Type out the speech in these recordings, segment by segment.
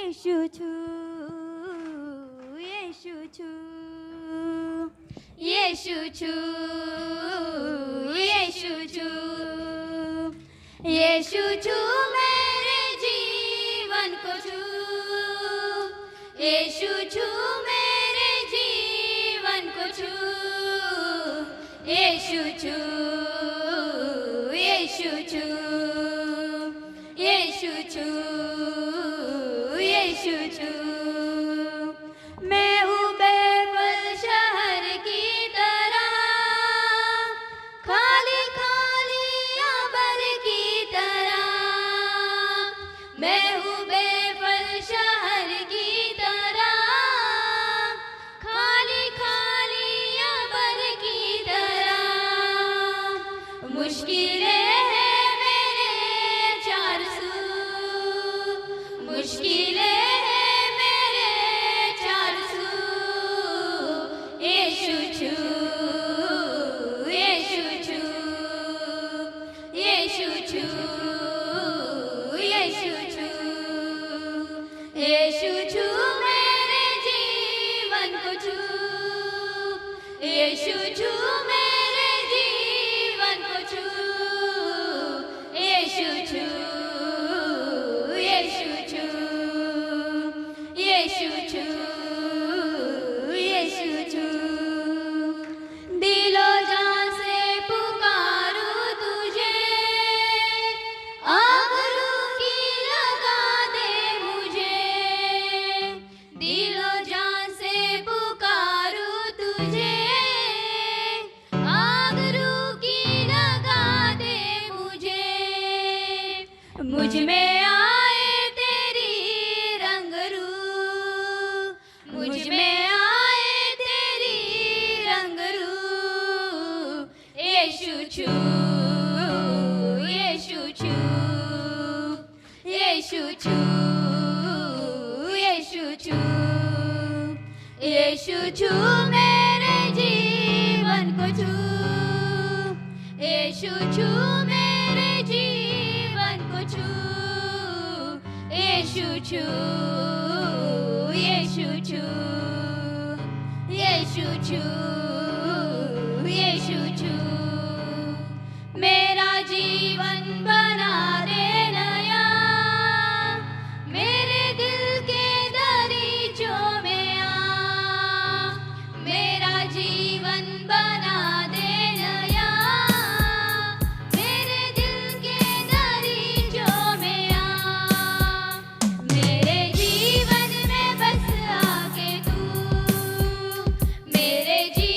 येशू छू येशू छू येशू छू येशू छू येशू छू मेरे जीवन को छू येशू छू मेरे जीवन को छू येशू छू येशू छू येशू छू येशू छू मैं हूँ बेफल शहर की तरह खाली खाली अबर की तरह मैं हूँ बेफल शहर की तरह खाली खाली अबर की तरह मुश्किलें हैं मेरे चार सू मुश्किलें हैं मेरे चार सू येशू छू येशू छू येशू छू येशू छू येशू छू मेरे जीवन को छू येशू छू मेरे जीवन को छू येशू छू येशू छू येशू छू येशू छू दिलो जान से पुकारूं तुझे आबरू की लगा दे मुझे दिलो जान से पुकारूं तुझे आबरू की लगा दे मुझे मुझ में आए तेरी रंगरू मुझ में आए तेरी रंगरू येशू छू येशू छू येशू छू येशू छू येशू छू मेरे जीवन को छू येशू छू मेरे जीवन को छू येशू छू येशू छू येशू छू येशू छू मेरा जीवन बना दे नया मेरे दिल के दरीचों में आ मेरा जीवन बना दे नया मेरे दिल के दरीचों में आ मेरे जीवन में बस आके तू मेरे जीवन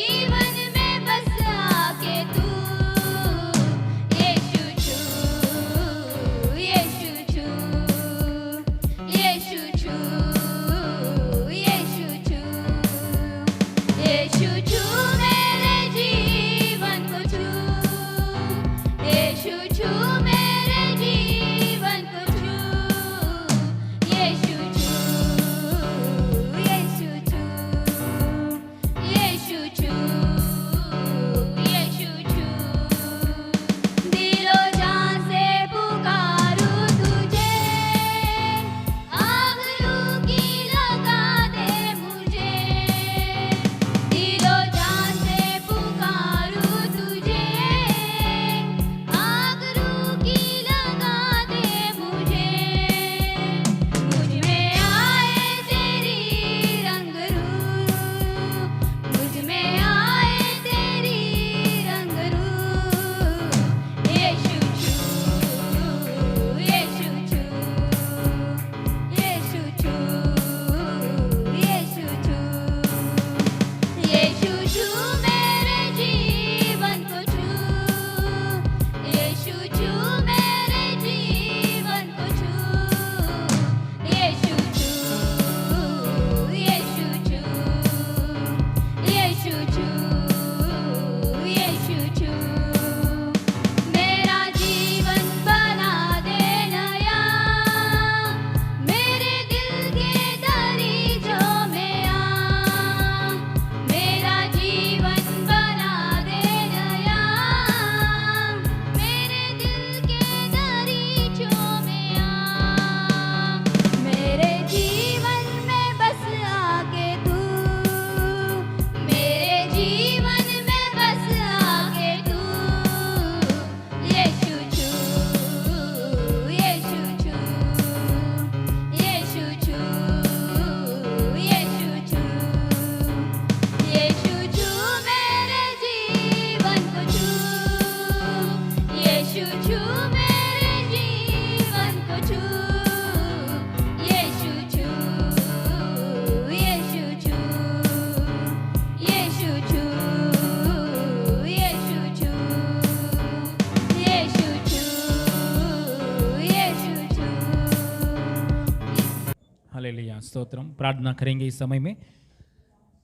हालेलुया, स्तोत्रम। प्रार्थना करेंगे इस समय में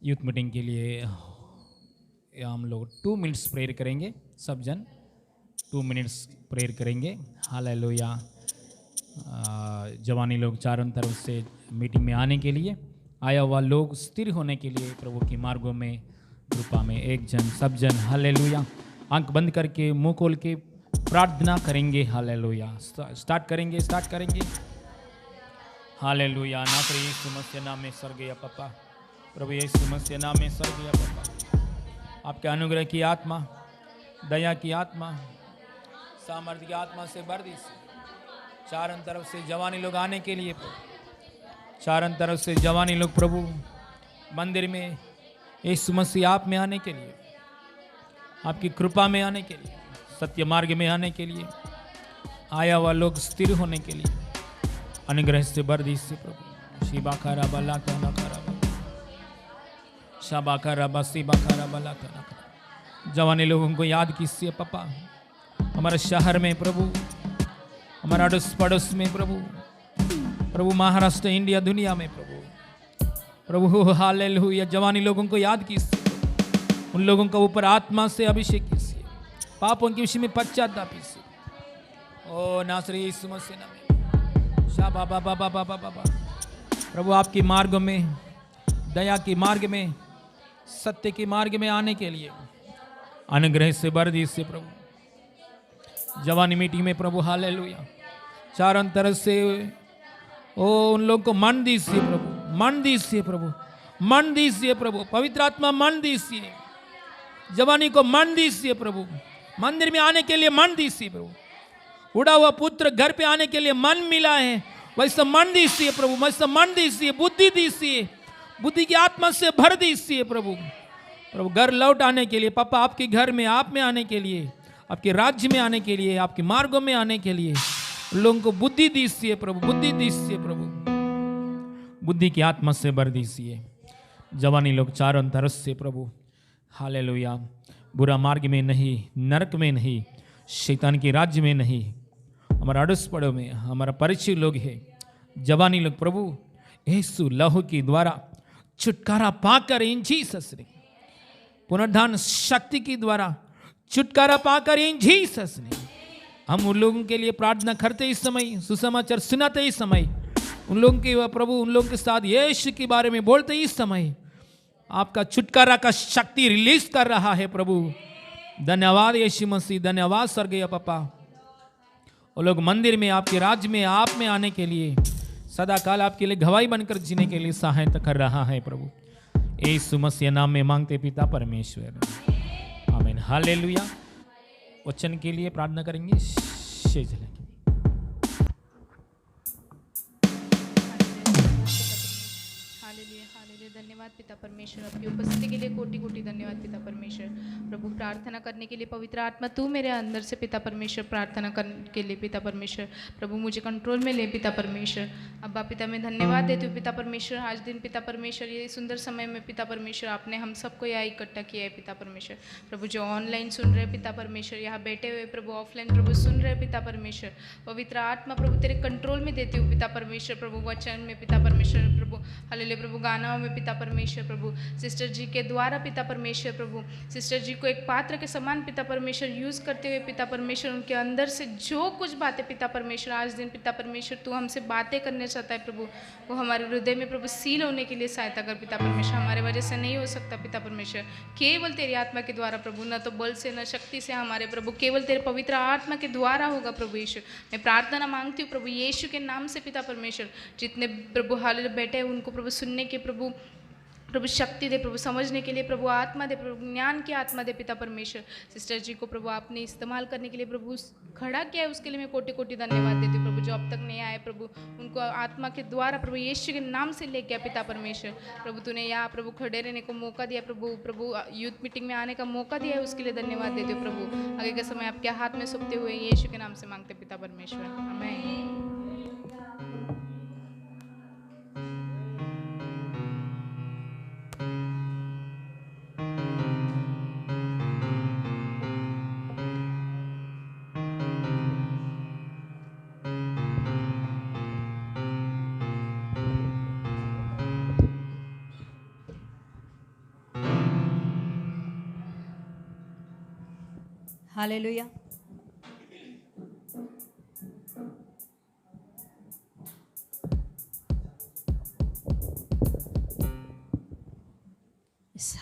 यूथ मीटिंग के लिए। हम लोग 2 मिनट्स प्रेयर करेंगे, सब जन 2 मिनट्स प्रेयर करेंगे। हालेलुया। जवानी लोग चारों तरफ से मीटिंग में आने के लिए, आया हुआ लोग स्थिर होने के लिए प्रभु की मार्गों में कृपा में एक जन सब जन हालेलुया आंख बंद करके मुंह खोल के प्रार्थना करेंगे। हालेलुया। स्टार्ट करेंगे। हालेलुया। नासरी यीशु मसीह नाम में स्वर्गीय पापा, प्रभु यीशु मसीह नाम में स्वर्गीय पापा, आपके अनुग्रह की आत्मा, दया की आत्मा, सामर्थ्य की आत्मा से भर दीजिए। चारों तरफ से जवानी लोग आने के लिए, चारों तरफ से जवानी लोग प्रभु मंदिर में यीशु मसीह आप में आने के लिए, आपकी कृपा में आने के लिए, सत्य मार्ग में आने के लिए, आया हुआ लोग स्थिर होने के लिए अनुग्रह से भर दीजिए प्रभु। शिबाकारा बला काना कारा शाबाकारा बसीबाकारा बला काना कारा। जवानी लोगों को याद कीजिए पापा, हमारे शहर में प्रभु, हमारा अड़ोस पड़ोस में प्रभु महाराष्ट्र, इंडिया, दुनिया में प्रभु हालेलुया। जवानी लोगों को याद कीजिए, उन लोगों को ऊपर आत्मा से अभिषेक कीजिए, पापों के विषय में पश्चाताप कीजिए। ओ नासरी यीशु मसीह नाम में शाबा बाबा बाबा बाबा प्रभु आपकी मार्ग में, दया की मार्ग में, सत्य की मार्ग में आने के लिए अनुग्रह से भर दीजिए प्रभु। जवानी मीटिंग में प्रभु हालेलुया चारों तरफ से ओ उन लोगों को मन दीजिए प्रभु, मन दीजिए प्रभु, मन दीजिए प्रभु, पवित्र आत्मा मन दीजिए, जवानी को मन दीजिए प्रभु, मंदिर में आने के लिए मन दीजिए प्रभु। उड़ा हुआ पुत्र घर पे आने के लिए मन मिला है, वैसा मन दीजिए प्रभु, वैसा मन दीजिए, बुद्धि दीजिए, बुद्धि की आत्मा से भर दीजिए प्रभु। प्रभु घर लौट आने के लिए पापा, आपके घर में आप में आने के लिए, आपके राज्य में आने के लिए, आपके मार्गों में आने के लिए लोगों को बुद्धि दीजिए प्रभु, बुद्धि दीजिए प्रभु, बुद्धि की आत्मा से भर दीजिए। जवानी लोग चारों तरफ से प्रभु हालेलुया बुरा मार्ग में नहीं, नरक में नहीं, शैतान के राज्य में नहीं, हमारा अड़ोस पड़ो में हमारा परिचय लोग है जवानी लोग प्रभु यीशु लहू के द्वारा छुटकारा पाकर, इन जीसस ने पुनरुद्धान शक्ति के द्वारा छुटकारा पाकर, इन जीसस ने हम उन लोगों के लिए प्रार्थना करते इस समय, सुसमाचार सुनाते इस समय, उन लोगों के प्रभु उन लोगों के साथ यीशु के बारे में बोलते इस समय आपका छुटकारा का शक्ति रिलीज कर रहा है प्रभु। धन्यवाद यीशु मसीह, धन्यवाद स्वर्गीय पापा। वो लोग मंदिर में, आपके राज्य में, आप में आने के लिए, सदा काल आपके लिए गवाही बनकर जीने के लिए सहायता कर रहा है प्रभु। यीशु मसीह नाम में मांगते पिता परमेश्वर, आमीन। हालेलुया। वचन के लिए प्रार्थना करेंगे। शेष धन्यवाद पिता परमेश्वर, आपकी उपस्थिति के लिए कोटि कोटि धन्यवाद पिता परमेश्वर। प्रभु प्रार्थना करने के लिए पवित्र आत्मा तू मेरे अंदर से पिता परमेश्वर प्रार्थना करने के लिए पिता परमेश्वर प्रभु मुझे कंट्रोल में ले पिता परमेश्वर। अब्बा पिता मैं धन्यवाद देती हूँ पिता परमेश्वर, आज दिन पिता परमेश्वर ये सुंदर समय में पिता परमेश्वर आपने हम सबको यहाँ इकट्ठा किया है पिता परमेश्वर। प्रभु जो ऑनलाइन सुन रहे पिता परमेश्वर, यहाँ बैठे हुए प्रभु ऑफलाइन प्रभु सुन रहे पिता परमेश्वर, पवित्र आत्मा प्रभु तेरे कंट्रोल में देती हूँ पिता परमेश्वर। प्रभु वचन में पिता परमेश्वर प्रभु हालेलुया प्रभु गानाओं में पिता परमेश्वर प्रभु सिस्टर जी के द्वारा पिता परमेश्वर प्रभु सिस्टर जी को एक पात्र के समान पिता परमेश्वर यूज करते हुए पिता परमेश्वर उनके अंदर से जो कुछ बातें पिता परमेश्वर आज दिन पिता परमेश्वर तू हमसे बातें करने चाहता है प्रभु वो हमारे हृदय में प्रभु सील होने के लिए सहायता कर पिता परमेश्वर। हमारे वजह से नहीं हो सकता पिता परमेश्वर, केवल तेरी आत्मा के द्वारा प्रभु, न तो बल से न शक्ति से हमारे प्रभु, केवल तेरे पवित्र आत्मा के द्वारा होगा प्रभु यीशु। मैं प्रार्थना मांगती हूँ प्रभु यीशु के नाम से पिता परमेश्वर, जितने प्रभु हालेलुया बैठे हैं उनको प्रभु सुनने के प्रभु प्रभु शक्ति दे प्रभु, समझने के लिए प्रभु आत्मा दे प्रभु, ज्ञान की आत्मा दे पिता परमेश्वर। सिस्टर जी को प्रभु आपने इस्तेमाल करने के लिए प्रभु खड़ा किया है, उसके लिए मैं कोटि कोटि धन्यवाद देती हूँ प्रभु। जो अब तक नहीं आए प्रभु उनको आत्मा के द्वारा प्रभु यीशु के नाम से ले गया पिता परमेश्वर। प्रभु तूने यहाँ प्रभु खड़े रहने को मौका दिया प्रभु, प्रभु यूथ मीटिंग में आने का मौका दिया है, उसके लिए धन्यवाद देती हूँ प्रभु। आगे का समय आपके हाथ में सौंपते हुए यीशु के नाम से मांगते पिता परमेश्वर, आमीन। Hallelujah.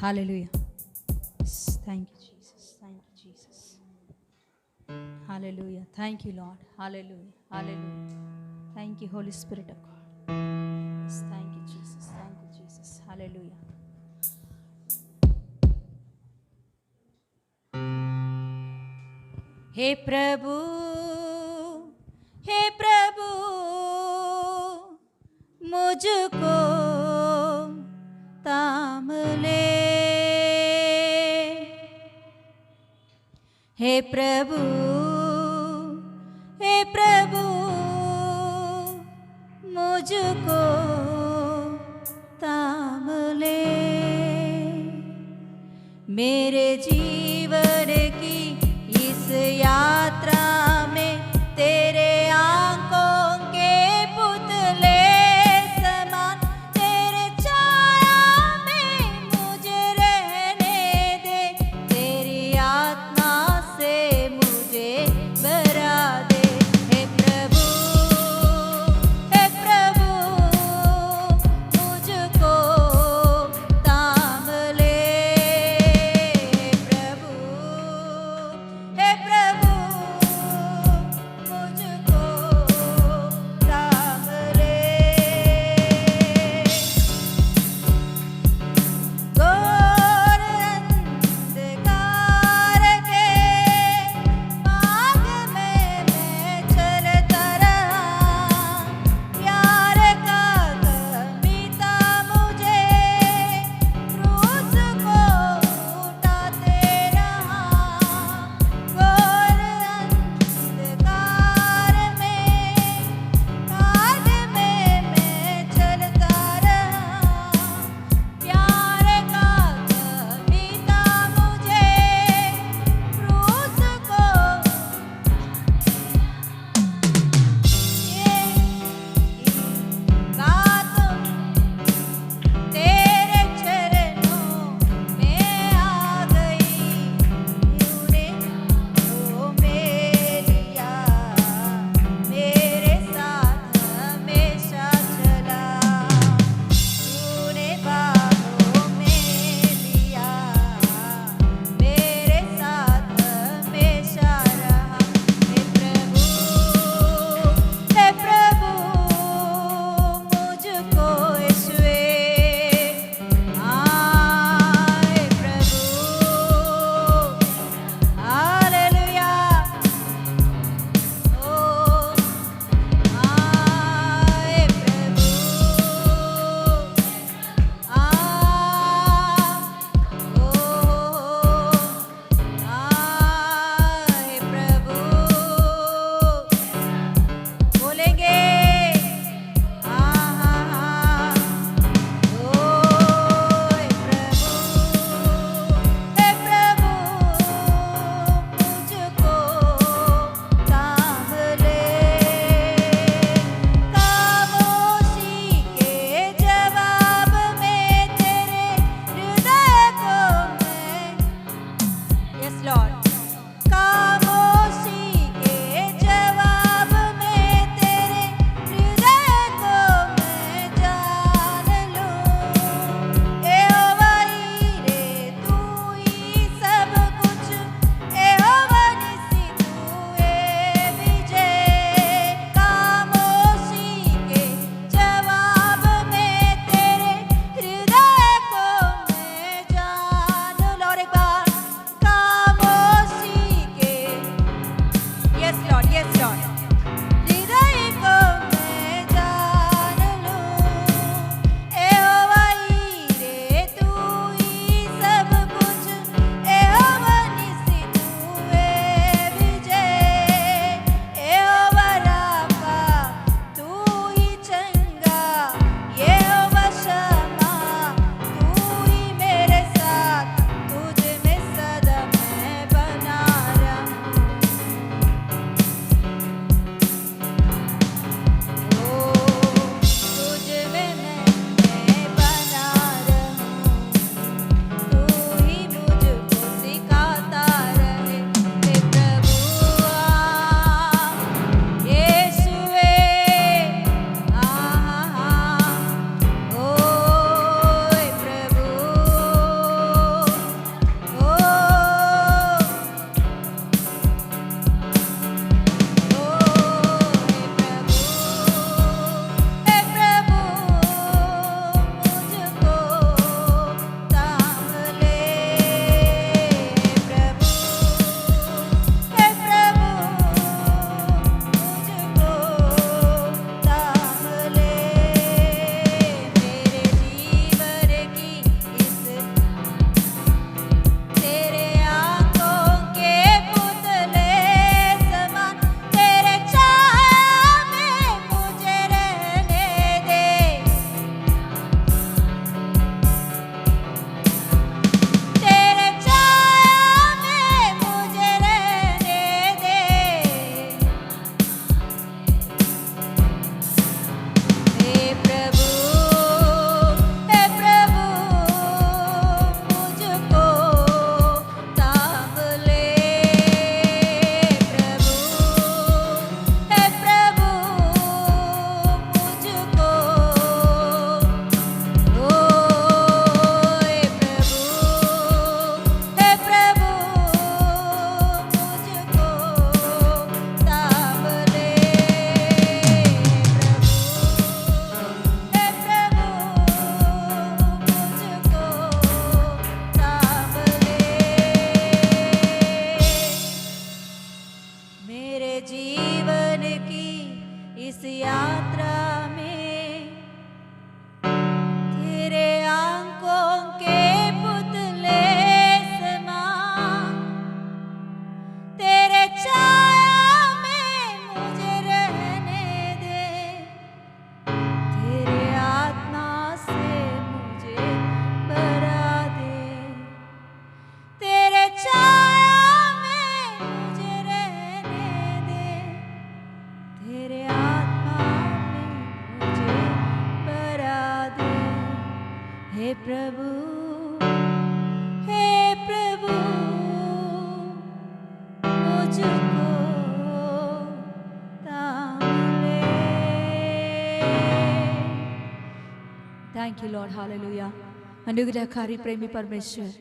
Hallelujah. Thank you, Jesus. Thank you, Jesus. Hallelujah. Thank you, Lord. Hallelujah. Hallelujah. Thank you, Holy Spirit of God. Yes, thank you, Jesus. Thank you, Jesus. Hallelujah. हे प्रभु, मुझको ताम ले। हे प्रभु, मुझको ताम ले। मेरे जीवन की इस यात्रा में तेरे आंखों के पुतले समान, तेरे छाया में मुझे रहने दे, तेरी आत्मा से मुझे भरा दे। हे प्रभु, मुझको ताम ले। हे प्रभु, हे प्रभु, हे प्रभु, मुझको थाम ले। Thank you Lord, hallelujah. अनुग्रहकारी प्रेमी परमेश्वर,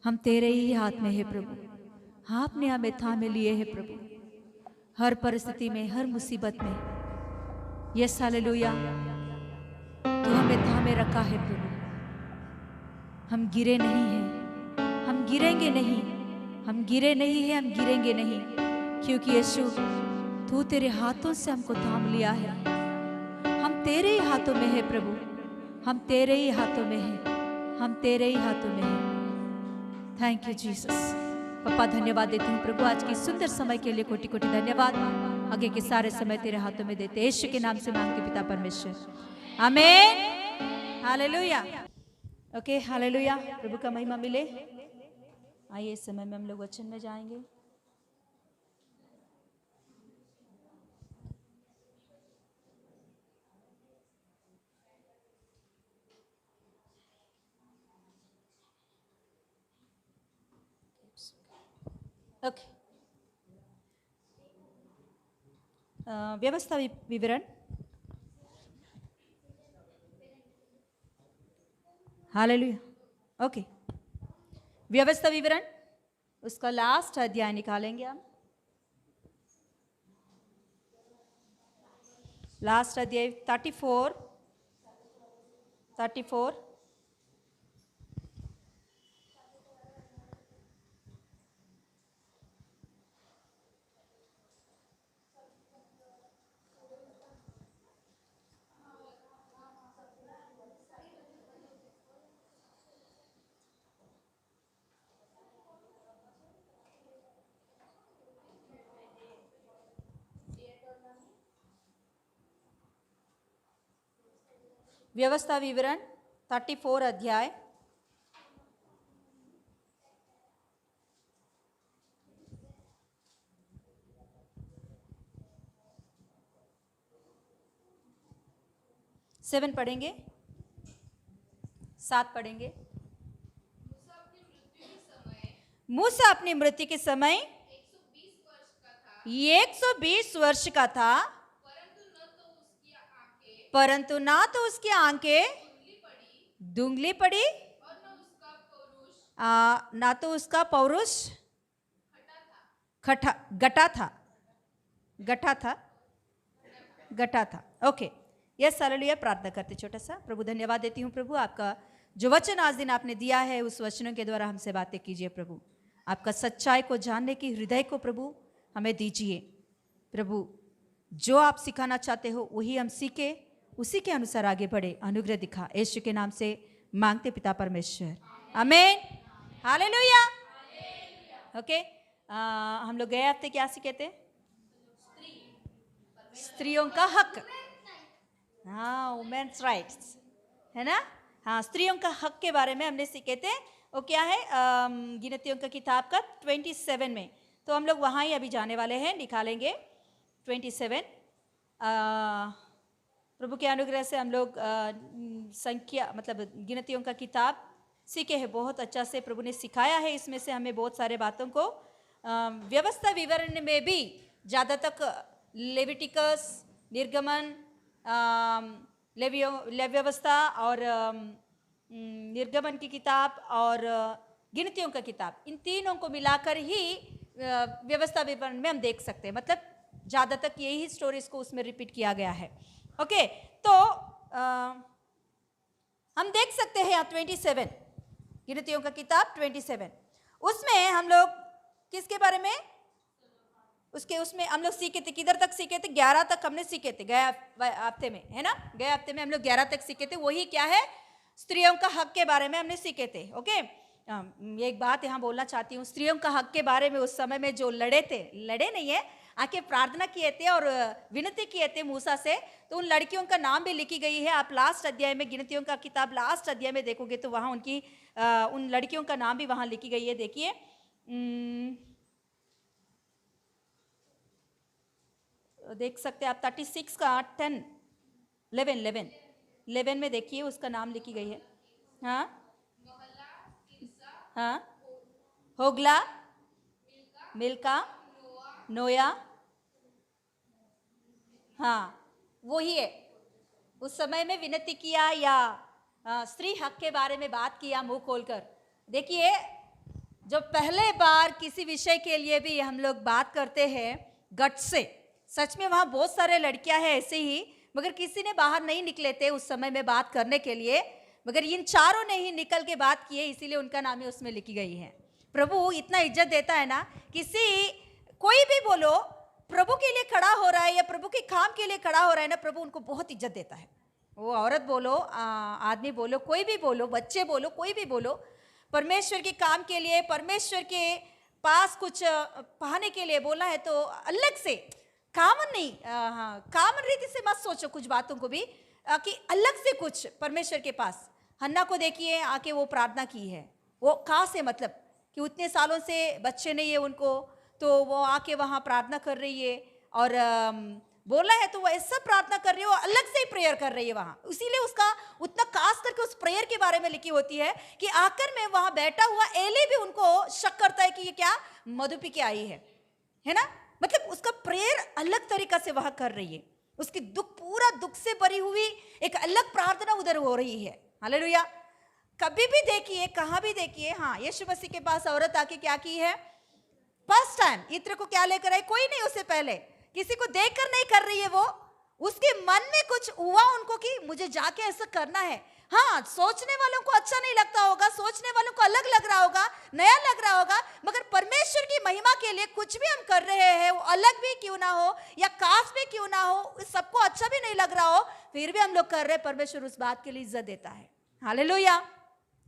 हम तेरे ही हाथ में है प्रभु। आपने हमें थामे लिए है प्रभु, हर परिस्थिति में, हर मुसीबत में। यस हालेलुया, तू हमें थामे रखा है प्रभु। हम गिरे नहीं हैं, हम गिरेंगे नहीं, हम गिरे नहीं हैं, हम गिरेंगे नहीं, क्योंकि यीशु तू तेरे हाथों से हमको थाम लिया है। हम तेरे ही हाथों में है प्रभु, हम तेरे ही हाथों में हैं, हम तेरे ही हाथों में हैं। Thank you Jesus. पापा धन्यवाद देती हूँ प्रभु, आज की सुंदर समय के लिए कोटि कोटि धन्यवाद। आगे के सारे समय तेरे हाथों में देते, यीशु के नाम से मांगते पिता परमेश्वर, आमीन, हालेलुया। Okay, hallelujah. प्रभु का महिमा मिले। आइए, इस समय में हम लोग वचन में जाएंगे। ओके, व्यवस्था विवरण। हालेलुया। ओके, व्यवस्था विवरण, उसका लास्ट अध्याय निकालेंगे हम। लास्ट अध्याय 34। व्यवस्था विवरण 34 अध्याय। सेवन पढ़ेंगे, 7 पढ़ेंगे। मूसा अपनी मृत्यु के समय 120 वर्ष का था, परंतु ना तो उसकी आंखें धुंधली पड़ी, ना तो उसका पौरुष गटा था। Okay, yes hallelujah. प्रार्थना करते छोटा सा। प्रभु धन्यवाद देती हूँ प्रभु, आपका जो वचन आज दिन आपने दिया है, उस वचनों के द्वारा हमसे बातें कीजिए प्रभु। आपका सच्चाई को जानने की हृदय को प्रभु हमें दीजिए प्रभु। जो आप सिखाना चाहते हो वही हम सीखे, उसी के अनुसार आगे बढ़े। अनुग्रह दिखा, यीशु के नाम से मांगते पिता परमेश्वर, आमीन, हालेलुया। ओके, हम लोग गए हफ्ते क्या सीखे थे? स्त्रियों का हक, हाँ, वुमेन्स राइट्स, है ना। हाँ, स्त्रियों का हक के बारे में हमने सीखे थे। वो क्या है? गिनतियों का किताब का 27 में। तो हम लोग वहाँ ही अभी जाने वाले हैं, निकालेंगे 27। प्रभु के अनुग्रह से हम लोग संख्या मतलब गिनतियों का किताब सीखे हैं बहुत अच्छा से। प्रभु ने सिखाया है, इसमें से हमें बहुत सारे बातों को। व्यवस्था विवरण में भी ज़्यादा तक लेविटिकस, निर्गमन, व्यवस्था और निर्गमन की किताब और गिनतियों का किताब, इन तीनों को मिलाकर ही व्यवस्था विवरण में हम देख सकते हैं। मतलब ज़्यादा तक यही स्टोरीज को उसमें रिपीट किया गया है। ओके, तो हम देख सकते हैं यहाँ 27, गिनतियों का किताब 27, उसमें हम लोग किसके बारे में उसमें हम लोग सीखे थे, किधर तक सीखे थे? 11 तक हमने सीखे थे गए हफ्ते में, है ना। गए हफ्ते में हम लोग 11 तक सीखे थे। वही क्या है? स्त्रियों का हक के बारे में हमने सीखे थे। ओके, एक बात यहाँ बोलना चाहती हूँ, स्त्रियों का हक के बारे में उस समय में जो लड़े नहीं है, आके प्रार्थना किए थे और विनती किए थे मूसा से, तो उन लड़कियों का नाम भी लिखी गई है। आप लास्ट अध्याय में, गिनतियों का किताब लास्ट अध्याय में देखोगे तो वहाँ उनकी उन लड़कियों का नाम भी वहाँ लिखी गई है। देखिए, देख सकते हैं आप 36 का 10 11 में देखिए उसका नाम लिखी गई है। हाँ हाँ, होगला, मिल्का, नोया, हाँ वही है। उस समय में विनती किया या स्त्री हक के बारे में बात किया मुंह खोलकर। देखिए, जब पहले बार किसी विषय के लिए भी हम लोग बात करते हैं गट से, सच में वहाँ बहुत सारे लड़कियां हैं ऐसे ही, मगर किसी ने बाहर नहीं निकले थे उस समय में बात करने के लिए, मगर इन चारों ने ही निकल के बात की है, इसीलिए उनका नाम ही उसमें लिखी गई है। प्रभु इतना इज्जत देता है ना, कोई भी बोलो प्रभु के लिए खड़ा हो रहा है या प्रभु के काम के लिए खड़ा हो रहा है ना, प्रभु उनको बहुत इज्जत देता है। वो औरत बोलो, आदमी बोलो, कोई भी बोलो, बच्चे बोलो, कोई भी बोलो, परमेश्वर के काम के लिए, परमेश्वर के पास कुछ पाने के लिए बोला है तो अलग से कॉमन नहीं, कॉमन रीति से मत सोचो कुछ बातों को भी कि अलग से कुछ परमेश्वर के पास। हन्ना को देखिए, आके वो प्रार्थना की है, वो कहाँ से, मतलब कि उतने सालों से बच्चे नहीं है उनको, तो वो आके वहाँ प्रार्थना कर रही है और बोला है तो वो ऐसा प्रार्थना कर रही है, वो अलग से ही प्रेयर कर रही है वहाँ। इसीलिए उसका उतना खास करके उस प्रेयर के बारे में लिखी होती है कि आकर में वहाँ बैठा हुआ एली भी उनको शक करता है कि ये क्या मधु पी के आई है ना। मतलब उसका प्रेयर अलग तरीका से वहाँ कर रही है, उसकी पूरा दुख से भरी हुई एक अलग प्रार्थना उधर हो रही है। हालेलुया। कभी भी देखिए, कहाँ भी देखिए, हाँ यीशु मसीह के पास औरत आके क्या की है, फर्स्ट टाइम इत्र को क्या लेकर आई, कोई नहीं, उससे पहले किसी को देखकर नहीं कर रही है, वो उसके मन में कुछ हुआ उनको कि मुझे जाके ऐसा करना है। हाँ, सोचने वालों को अच्छा नहीं लगता होगा, सोचने वालों को अलग लग रहा होगा, नया लग रहा होगा, मगर परमेश्वर की महिमा के लिए कुछ भी हम कर रहे हैं, वो अलग भी क्यों ना हो या खास भी क्यों ना हो, सबको अच्छा भी नहीं लग रहा हो, फिर भी हम लोग कर रहे हैं, परमेश्वर उस बात के लिए इज्जत देता है। Hallelujah,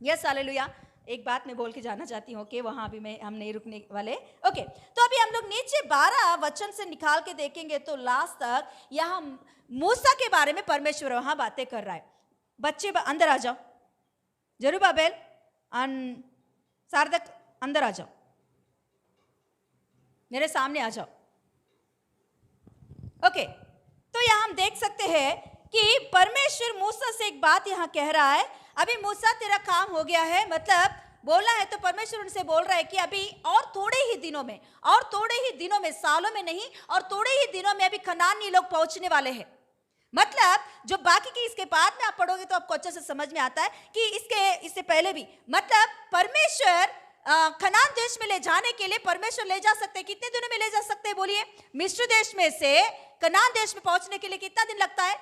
yes hallelujah. एक बात मैं बोल के जाना चाहती हूँ कि वहां भी हम नहीं रुकने वाले। ओके, तो अभी हम लोग नीचे 12 वचन से निकाल के देखेंगे तो लास्ट तक यहाँ मूसा के बारे में परमेश्वर वहां बातें कर रहा है। बच्चे अंदर आ जाओ, जरुब्बाबेल सारदक अंदर आ जाओ, मेरे सामने आ जाओ। ओके, तो यहाँ हम देख सकते हैं कि परमेश्वर मूसा से एक बात यहाँ कह रहा है, अभी मूसा तेरा काम हो गया है, मतलब बोला है तो परमेश्वर उनसे बोल रहा है कि अभी और थोड़े ही दिनों में, और थोड़े ही दिनों में, सालों में नहीं, और थोड़े ही दिनों में अभी कनानी लोग पहुंचने वाले हैं। मतलब जो बाकी की इसके बाद में आप पढ़ोगे तो आपको अच्छे से समझ में आता है कि इससे पहले भी, मतलब परमेश्वर कनान देश में ले जाने के लिए परमेश्वर ले जा सकते हैं। कितने दिनों में ले जा सकते हैं बोलिए? मिस्र देश में से कनान देश में पहुंचने के लिए कितना दिन लगता है?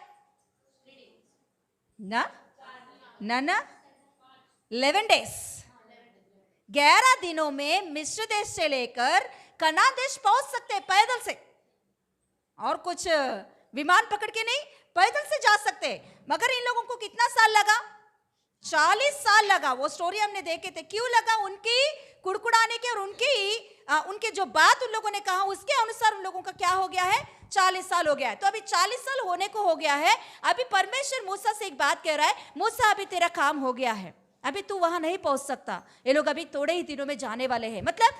ना 11 डेज, 11 दिनों में मिस्र देश से लेकर कनान देश पहुंच सकते हैं पैदल से, और कुछ विमान पकड़ के नहीं, पैदल से जा सकते हैं। मगर इन लोगों को कितना साल लगा? 40 साल लगा। वो स्टोरी हमने देखे थे। क्यों लगा? उनकी कुड़कुड़ाने के और उनके जो बात उन लोगों ने कहा उसके अनुसार उन लोगों का क्या हो गया है? 40 साल हो गया है। तो अभी 40 साल होने को हो गया है। अभी परमेश्वर मूसा से एक बात कह रहा है, मूसा अभी तेरा काम हो गया है, अभी तू वहां नहीं पहुंच सकता, ये लोग अभी थोड़े ही दिनों में जाने वाले हैं। मतलब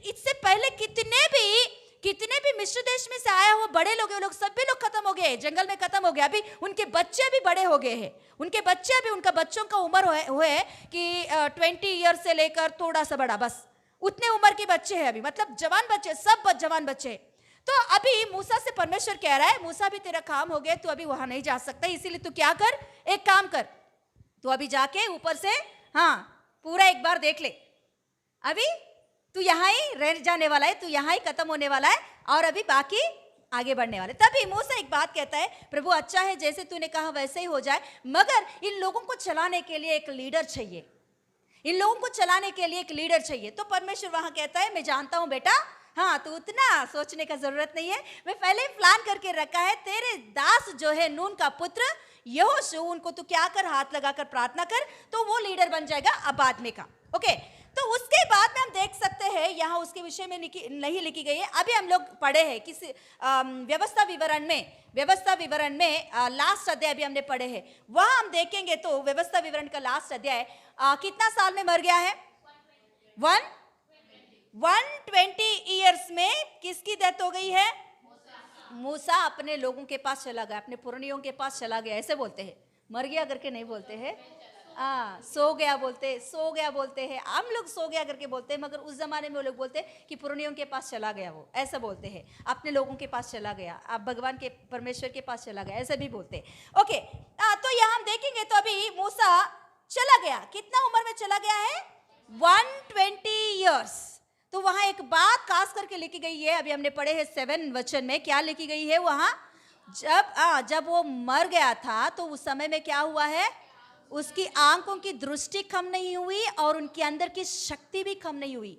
इससे पहले कितने भी मिस्र देश में से आया हुआ बड़े लोग, वो लोग सभी लोग खत्म हो गए, जंगल में खत्म हो गए। अभी उनके बच्चे भी बड़े हो गए हैं, उनके बच्चे अभी, उनका बच्चों का उम्र हुए कि 20 ईयर से लेकर थोड़ा सा बड़ा, बस उतने उम्र के बच्चे हैं अभी, मतलब जवान बच्चे, सब जवान बच्चे। तो अभी मूसा से परमेश्वर कह रहा है, मूसा भी तेरा काम हो गया, तू अभी वहां नहीं जा सकता, इसीलिए तू क्या कर, एक काम कर, तू अभी जाके ऊपर से पूरा एक बार देख ले, अभी तू यहाँ ही रह जाने वाला है, तू यहाँ ही खत्म होने वाला है, और अभी बाकी आगे बढ़ने वाले। तभी मूसा एक बात कहता है, प्रभु अच्छा है जैसे तूने कहा वैसे ही हो जाए, मगर इन लोगों को चलाने के लिए एक लीडर चाहिए, इन लोगों को चलाने के लिए एक लीडर चाहिए। तो परमेश्वर वहां कहता है, मैं जानता हूं बेटा, तो उतना सोचने का जरूरत नहीं है, मैं पहले ही प्लान करके रखा है, तेरे दास जो है नून का पुत्र यहोशू, उनको तू क्या कर, हाथ लगाकर प्रार्थना कर, तो वो लीडर बन जाएगा अब बाद में का। ओके, तो उसके बाद में हम देख सकते हैं, यहाँ उसके विषय में नहीं लिखी गई है। अभी हम लोग पढ़े हैं किसी व्यवस्था विवरण में लास्ट अध्याय भी हमने पढ़े हैं, वहां हम देखेंगे तो व्यवस्था विवरण का लास्ट अध्याय कितना साल में मर गया है? 120 ईयर्स में किसकी डेथ हो गई है? मूसा अपने लोगों के पास चला गया, अपने पुरनियों के पास चला गया, ऐसे बोलते हैं, मर गया करके नहीं बोलते हैं, सो गया बोलते हैं। हम लोग सो गया करके बोलते हैं, मगर उस जमाने में वो लोग बोलते हैं कि पुरानियों के पास चला गया, वो ऐसा बोलते हैं। अपने लोगों के पास चला गया, आप भगवान के परमेश्वर के पास चला गया, ऐसा भी बोलते हैं। ओके, तो यहाँ हम देखेंगे तो अभी मूसा चला गया, कितना उम्र में चला गया है? 120 ईयर्स। तो वहां एक बात खास करके लिखी गई है, अभी हमने पढ़े हैं 7 वचन में, क्या लिखी गई है वहां? जब वो मर गया था तो उस समय में क्या हुआ है? उसकी आंखों की दृष्टि कम नहीं हुई और उनके अंदर की शक्ति भी कम नहीं हुई।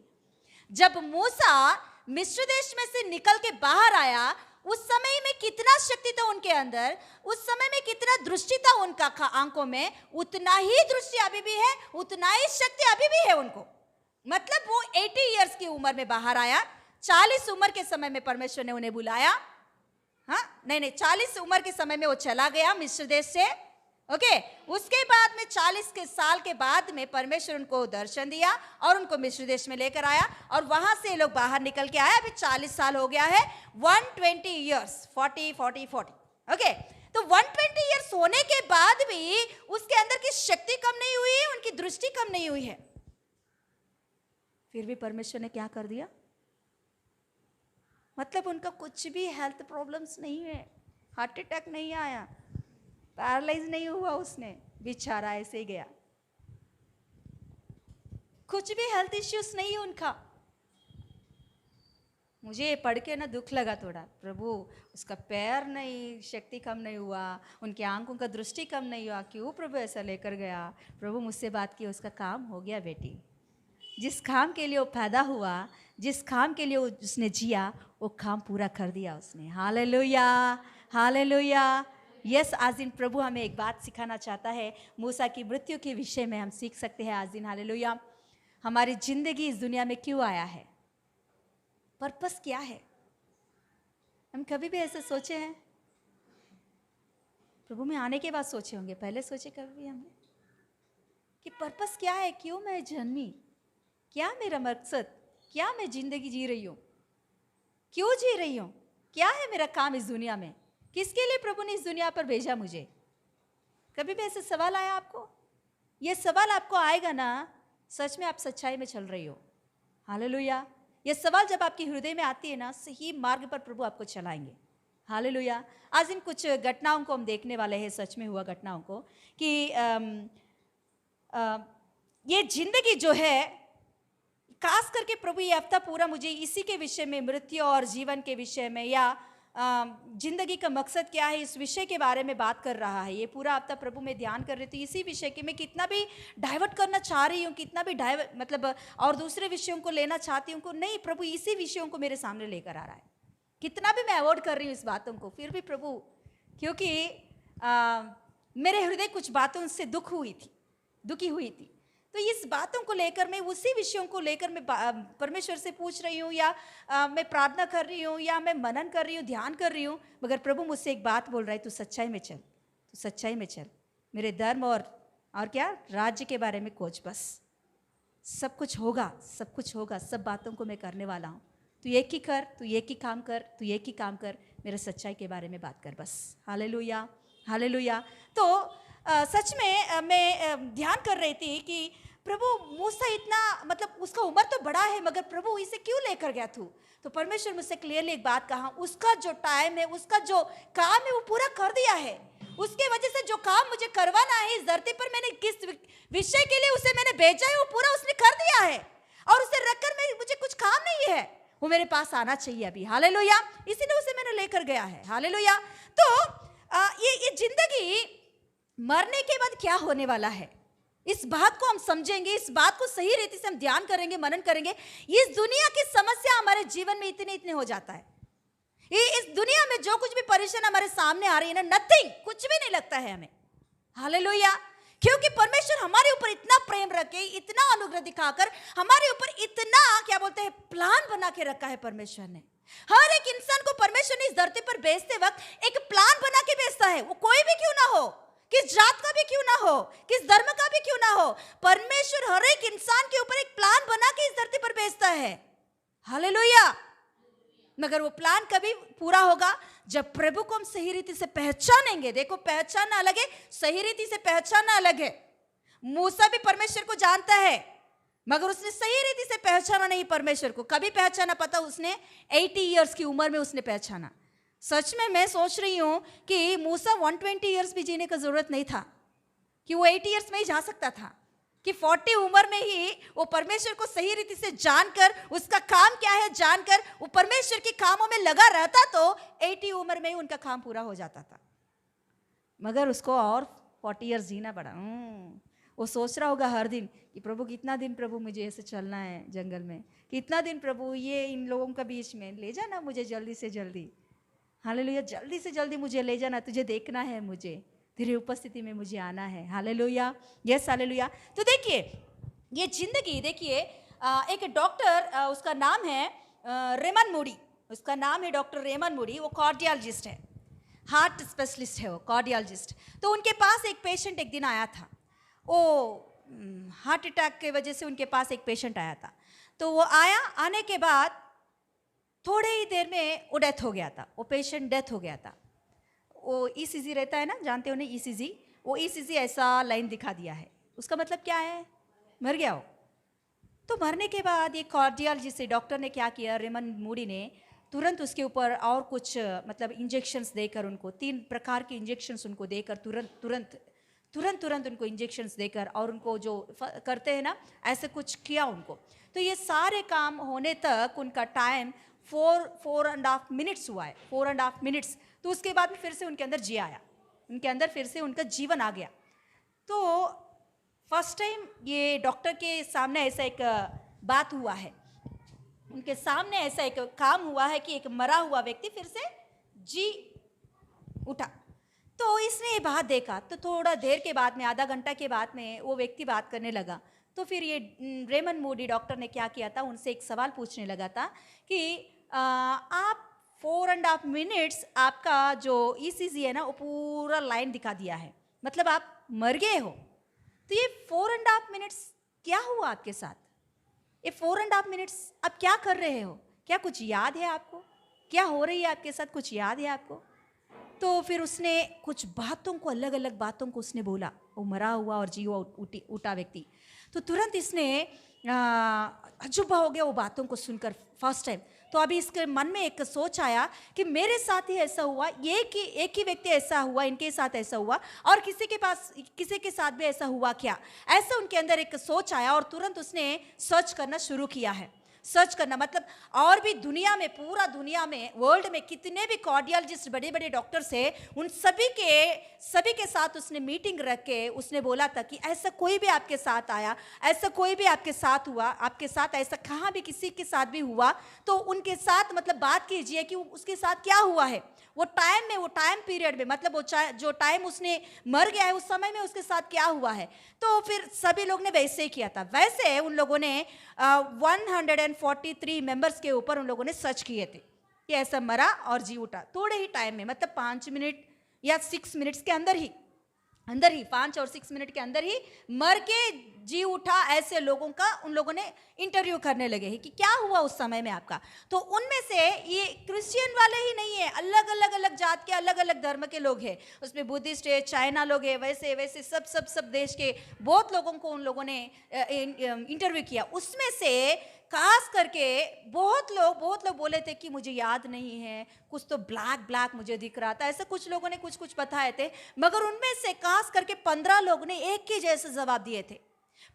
जब मूसा मिस्र देश में से निकल के बाहर आया, उस समय में कितना शक्ति था उनके अंदर, उस समय में कितना दृष्टि था उनका आंखों में, उतना ही दृष्टि अभी भी है, उतना ही शक्ति अभी भी है उनको। मतलब वो 80 इयर्स की उम्र में बाहर आया। 40 उम्र के समय में परमेश्वर ने उन्हें बुलाया। हाँ, नहीं, 40 उम्र के समय में वो चला गया मिस्र देश से। ओके, उसके बाद में 40 के साल के बाद में परमेश्वर उनको दर्शन दिया और उनको मिस्र देश में लेकर आया और वहां से लोग बाहर निकल के आए। अभी 40 साल हो गया है, 120 इयर्स, 40। ओके, तो 120 इयर्स होने के बाद भी उसके अंदर की शक्ति कम नहीं हुई है, उनकी दृष्टि कम नहीं हुई है। फिर भी परमेश्वर ने क्या कर दिया? मतलब उनका कुछ भी हेल्थ प्रॉब्लम्स नहीं है, हार्ट अटैक नहीं आया, पैरालाइज नहीं हुआ, उसने बेचारा ऐसे ही गया। कुछ भी हेल्थ इश्यूज नहीं है उनका। मुझे पढ़ के ना दुख लगा थोड़ा, प्रभु उसका पैर नहीं, शक्ति कम नहीं हुआ, उनकी आंखों का दृष्टि कम नहीं हुआ, क्यों प्रभु ऐसा लेकर गया? प्रभु मुझसे बात की, उसका काम हो गया बेटी। जिस काम के लिए वो पैदा हुआ, जिस काम के लिए उसने जिया, वो काम पूरा कर दिया उसने। Hallelujah, hallelujah. यस, आज दिन प्रभु हमें एक बात सिखाना चाहता है। मूसा की मृत्यु के विषय में हम सीख सकते हैं आज दिन। हालेलुया। हमारी जिंदगी इस दुनिया में क्यों आया है? पर्पस क्या है? हम कभी भी ऐसे सोचे हैं? प्रभु में आने के बाद सोचे होंगे, पहले सोचे कभी भी हमने कि पर्पस क्या है? क्यों मैं जन्मी? क्या मेरा मकसद? क्या मैं जिंदगी जी रही हूँ? क्यों जी रही हूँ? क्या है मेरा काम इस दुनिया में? किसके लिए प्रभु ने इस दुनिया पर भेजा मुझे? कभी भी ऐसे सवाल आया आपको? ये सवाल आपको आएगा ना, सच में आप सच्चाई में चल रही हो। हालेलुया। ये सवाल जब आपके हृदय में आती है ना, सही मार्ग पर प्रभु आपको चलाएंगे। हालेलुया। आज इन कुछ घटनाओं को हम देखने वाले हैं, सच में हुआ घटनाओं को, कि ये जिंदगी जो है, खास करके प्रभु ये हफ्ता पूरा मुझे इसी के विषय में, मृत्यु और जीवन के विषय में, या जिंदगी का मकसद क्या है, इस विषय के बारे में बात कर रहा है। ये पूरा हफ्ता प्रभु में ध्यान कर रही थी इसी विषय के। मैं कितना भी डाइवर्ट करना चाह रही हूँ, कितना भी मतलब और दूसरे विषयों को लेना चाहती हूँ, नहीं, प्रभु इसी विषयों को मेरे सामने लेकर आ रहा है। कितना भी मैं अवॉइड कर रही हूँ इस बातों को, फिर भी प्रभु, क्योंकि मेरे हृदय कुछ बातों से दुखी हुई थी, तो इस बातों को लेकर, मैं उसी विषयों को लेकर मैं परमेश्वर से पूछ रही हूँ, या मैं प्रार्थना कर रही हूँ, या मैं मनन कर रही हूँ, ध्यान कर रही हूँ। मगर प्रभु मुझसे एक बात बोल रहा है, तू सच्चाई में चल, तू सच्चाई में चल, मेरे धर्म और क्या, राज्य के बारे में खोज, बस सब कुछ होगा, सब कुछ होगा, सब बातों को मैं करने वाला हूँ। तू एक ही कर, तू एक ही काम कर, तू एक ही काम कर, मेरे सच्चाई के बारे में बात कर, बस। Hallelujah, hallelujah. तो सच में मैं ध्यान कर रही थी कि प्रभु मूसा इतना, मतलब उसका उम्र तो बड़ा है, मगर प्रभु इसे क्यों लेकर गया तू? तो परमेश्वर मुझसे क्लियरली एक बात कहा, उसका जो टाइम है, उसका जो काम है, वो पूरा कर दिया है। उसके वजह से जो काम मुझे करवाना है इस धरती पर, मैंने किस विषय के लिए उसे मैंने भेजा है, वो पूरा उसने कर दिया है। और उसे रखकर मैं, मुझे कुछ काम नहीं है, वो मेरे पास आना चाहिए अभी। हालेलुया। इसीलिए उसे मैंने लेकर गया है। हालेलुया। तो ये जिंदगी मरने के बाद क्या होने वाला है, इस बात को हम समझेंगे, इस बात को सही रीति से हम ध्यान करेंगे, मनन करेंगे। इस दुनिया की समस्या हमारे जीवन में इतने हो जाता है, इस दुनिया में जो कुछ भी परेशानी हमारे सामने आ रही है ना, नथिंग, कुछ भी नहीं लगता है हमें। हालेलुया। क्योंकि परमेश्वर हमारे ऊपर इतना प्रेम रखे, इतना अनुग्रह दिखाकर हमारे ऊपर इतना, क्या बोलते हैं, प्लान बना के रखा है परमेश्वर ने। हर एक इंसान को परमेश्वर ने इस धरती पर भेजते वक्त एक प्लान बना के भेजता है, वो कोई भी क्यों ना हो, किस जात का भी क्यों ना हो, किस धर्म का भी क्यों ना हो, परमेश्वर हर एक इंसान के ऊपर एक प्लान बना के इस धरती पर भेजता है। हालेलुया। मगर वो प्लान कभी पूरा होगा जब प्रभु को हम सही रीति से पहचानेंगे। देखो, पहचानना अलग है, सही रीति से पहचानना अलग है। मूसा भी परमेश्वर को जानता है, मगर उसने सही रीति से पहचाना नहीं परमेश्वर को। कभी पहचाना पता उसने 80 इयर्स की उम्र में उसने पहचाना। सच में मैं सोच रही हूं कि मूसा 120 इयर्स भी जीने का जरूरत नहीं था, कि वो 80 इयर्स में ही जा सकता था, कि 40 उम्र में ही वो परमेश्वर को सही रीति से जानकर, उसका काम क्या है जानकर वो परमेश्वर के कामों में लगा रहता तो 80 उम्र में ही उनका काम पूरा हो जाता था। मगर उसको और 40 इयर्स जीना पड़ा। वो सोच रहा होगा हर दिन कि प्रभु कितना दिन प्रभु मुझे ऐसे चलना है जंगल में, कितना दिन प्रभु ये इन लोगों के बीच में ले जाना मुझे जल्दी से जल्दी, हालेलुया, जल्दी से जल्दी मुझे ले जाना, तुझे देखना है, मुझे तेरी उपस्थिति में मुझे आना है, हालेलुया, यस हालेलुया। तो देखिए ये जिंदगी, देखिए एक डॉक्टर, उसका नाम है रेमन मूडी, उसका नाम है डॉक्टर रेमन मूडी। वो कार्डियोलॉजिस्ट है, हार्ट स्पेशलिस्ट है वो, कार्डियोलॉजिस्ट। तो उनके पास एक पेशेंट एक दिन आया था, वो हार्ट अटैक की वजह से उनके पास एक पेशेंट आया था। तो वो आया, आने के बाद थोड़े ही देर में वो डेथ हो गया था, वो पेशेंट डेथ हो गया था। वो ईसीजी रहता है ना, जानते हो ना ईसीजी, वो ईसीजी ऐसा लाइन दिखा दिया है, उसका मतलब क्या है, मर गया हो। तो मरने के बाद ये कार्डियोलॉजिस्ट डॉक्टर ने क्या किया, रेमन मूडी ने तुरंत उसके ऊपर और कुछ मतलब इंजेक्शंस देकर, उनको 3 प्रकार के इंजेक्शंस उनको देकर, तुरंत उनको इंजेक्शंस देकर, और उनको जो करते हैं ना ऐसे कुछ किया उनको। तो ये सारे काम होने तक उनका टाइम 4.5 मिनट्स हुआ है, 4.5 मिनट्स। तो उसके बाद फिर से उनके अंदर जी आया, उनके अंदर फिर से उनका जीवन आ गया। तो फर्स्ट टाइम ये डॉक्टर के सामने ऐसा एक बात हुआ है, उनके सामने ऐसा एक काम हुआ है कि एक मरा हुआ व्यक्ति फिर से जी उठा। तो इसने ये बात देखा, तो थोड़ा देर के बाद में, आधा घंटा के बाद में वो व्यक्ति बात करने लगा। तो फिर ये रेमन मूडी डॉक्टर ने क्या किया था, उनसे एक सवाल पूछने लगा था कि आप 4.5 मिनट्स आपका जो ईसीजी है ना वो पूरा लाइन दिखा दिया है, मतलब आप मर गए हो। तो ये 4.5 मिनट्स क्या हुआ आपके साथ, ये 4.5 मिनट्स आप क्या कर रहे हो, क्या कुछ याद है आपको, क्या हो रही है आपके साथ, कुछ याद है आपको। तो फिर उसने कुछ बातों को, अलग अलग बातों को उसने बोला, वो मरा हुआ और जी हुआ उठा व्यक्ति। तो तुरंत इसने अजूबा हो गया वो बातों को सुनकर फर्स्ट टाइम। तो अभी इसके मन में एक सोच आया कि मेरे साथ ही ऐसा हुआ, एक ही व्यक्ति ऐसा हुआ, इनके साथ ऐसा हुआ, और किसी के साथ भी ऐसा हुआ क्या, ऐसा उनके अंदर एक सोच आया। और तुरंत उसने सर्च करना शुरू किया है। सर्च करना मतलब और भी दुनिया में, पूरा दुनिया में, वर्ल्ड में कितने भी कार्डियोलॉजिस्ट, बड़े बड़े डॉक्टर्स हैं, उन सभी के साथ उसने मीटिंग रख के उसने बोला था कि ऐसा कोई भी आपके साथ आया, ऐसा कोई भी आपके साथ हुआ, आपके साथ ऐसा कहाँ भी किसी के साथ भी हुआ तो उनके साथ मतलब बात कीजिए कि उसके साथ क्या हुआ है, वो टाइम पीरियड में, मतलब वो जो टाइम उसने मर गया है उस समय में उसके साथ क्या हुआ है। तो फिर सभी लोग ने वैसे ही किया था। वैसे उन लोगों ने 143 मेंबर्स के ऊपर उन लोगों ने सर्च किए थे कि ऐसा मरा और जी उठा थोड़े ही टाइम में, मतलब 5 मिनट या 6 मिनट्स के अंदर ही 5 और 6 मिनट के अंदर ही मर के जी उठा, ऐसे लोगों का उन लोगों ने इंटरव्यू करने लगे हैं कि क्या हुआ उस समय में आपका। तो उनमें से ये क्रिश्चियन वाले ही नहीं है, अलग अलग जात के, अलग अलग धर्म के लोग हैं, उसमें बुद्धिस्ट है, चाइना लोग है, वैसे सब देश के बहुत लोगों को उन लोगों ने इंटरव्यू किया। उसमें से खास करके बहुत लोग बोले थे कि मुझे याद नहीं है, कुछ तो ब्लैक मुझे दिख रहा था, ऐसे कुछ लोगों ने कुछ बताए थे। मगर उनमें से खास करके 15 लोग ने एक ही जैसे जवाब दिए थे।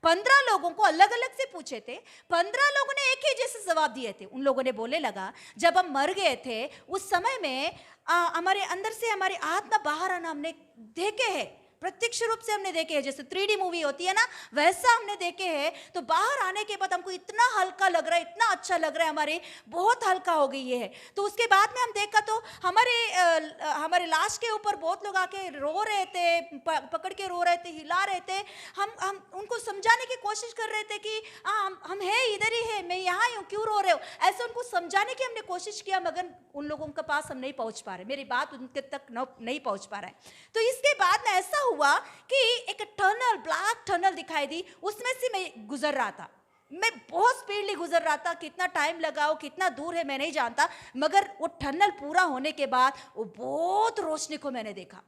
15 लोगों को अलग अलग से पूछे थे, 15 लोगों ने एक ही जैसे जवाब दिए थे। उन लोगों ने बोले लगा जब हम मर गए थे उस समय में हमारे अंदर से हमारी आत्मा बाहर आना हमने देखे है, प्रत्यक्ष रूप से हमने देखे हैं, जैसे 3D मूवी होती है ना वैसा हमने देखे हैं। तो बाहर आने के बाद हमको इतना हल्का लग रहा है, इतना अच्छा लग रहा है, हमारे बहुत हल्का हो गई है। तो उसके बाद में हम देखा तो हमारे लाश के ऊपर बहुत लोग आके रो रहे थे, पकड़ के रो रहे थे, हिला रहे थे। हम उनको समझाने की कोशिश कर रहे थे कि हम है इधर ही है, मैं यहाँ ही हूँ, क्यों रो रहे हो, ऐसे उनको समझाने की हमने कोशिश किया, मगर उन लोगों के पास हम नहीं पहुँच पा रहे, मेरी बात उनके तक नहीं पहुँच पा रहा है। तो इसके बाद में ऐसा हुआ कि एक टनल, ब्लैक टनल दिखाई दी, उसमें से मैं गुजर रहा था, मैं बहुत स्पीडली गुजर रहा था, कितना टाइम लगा हो, कितना दूर है मैं नहीं जानता, मगर वो टनल पूरा होने के बाद वो बहुत रोशनी को मैंने देखा,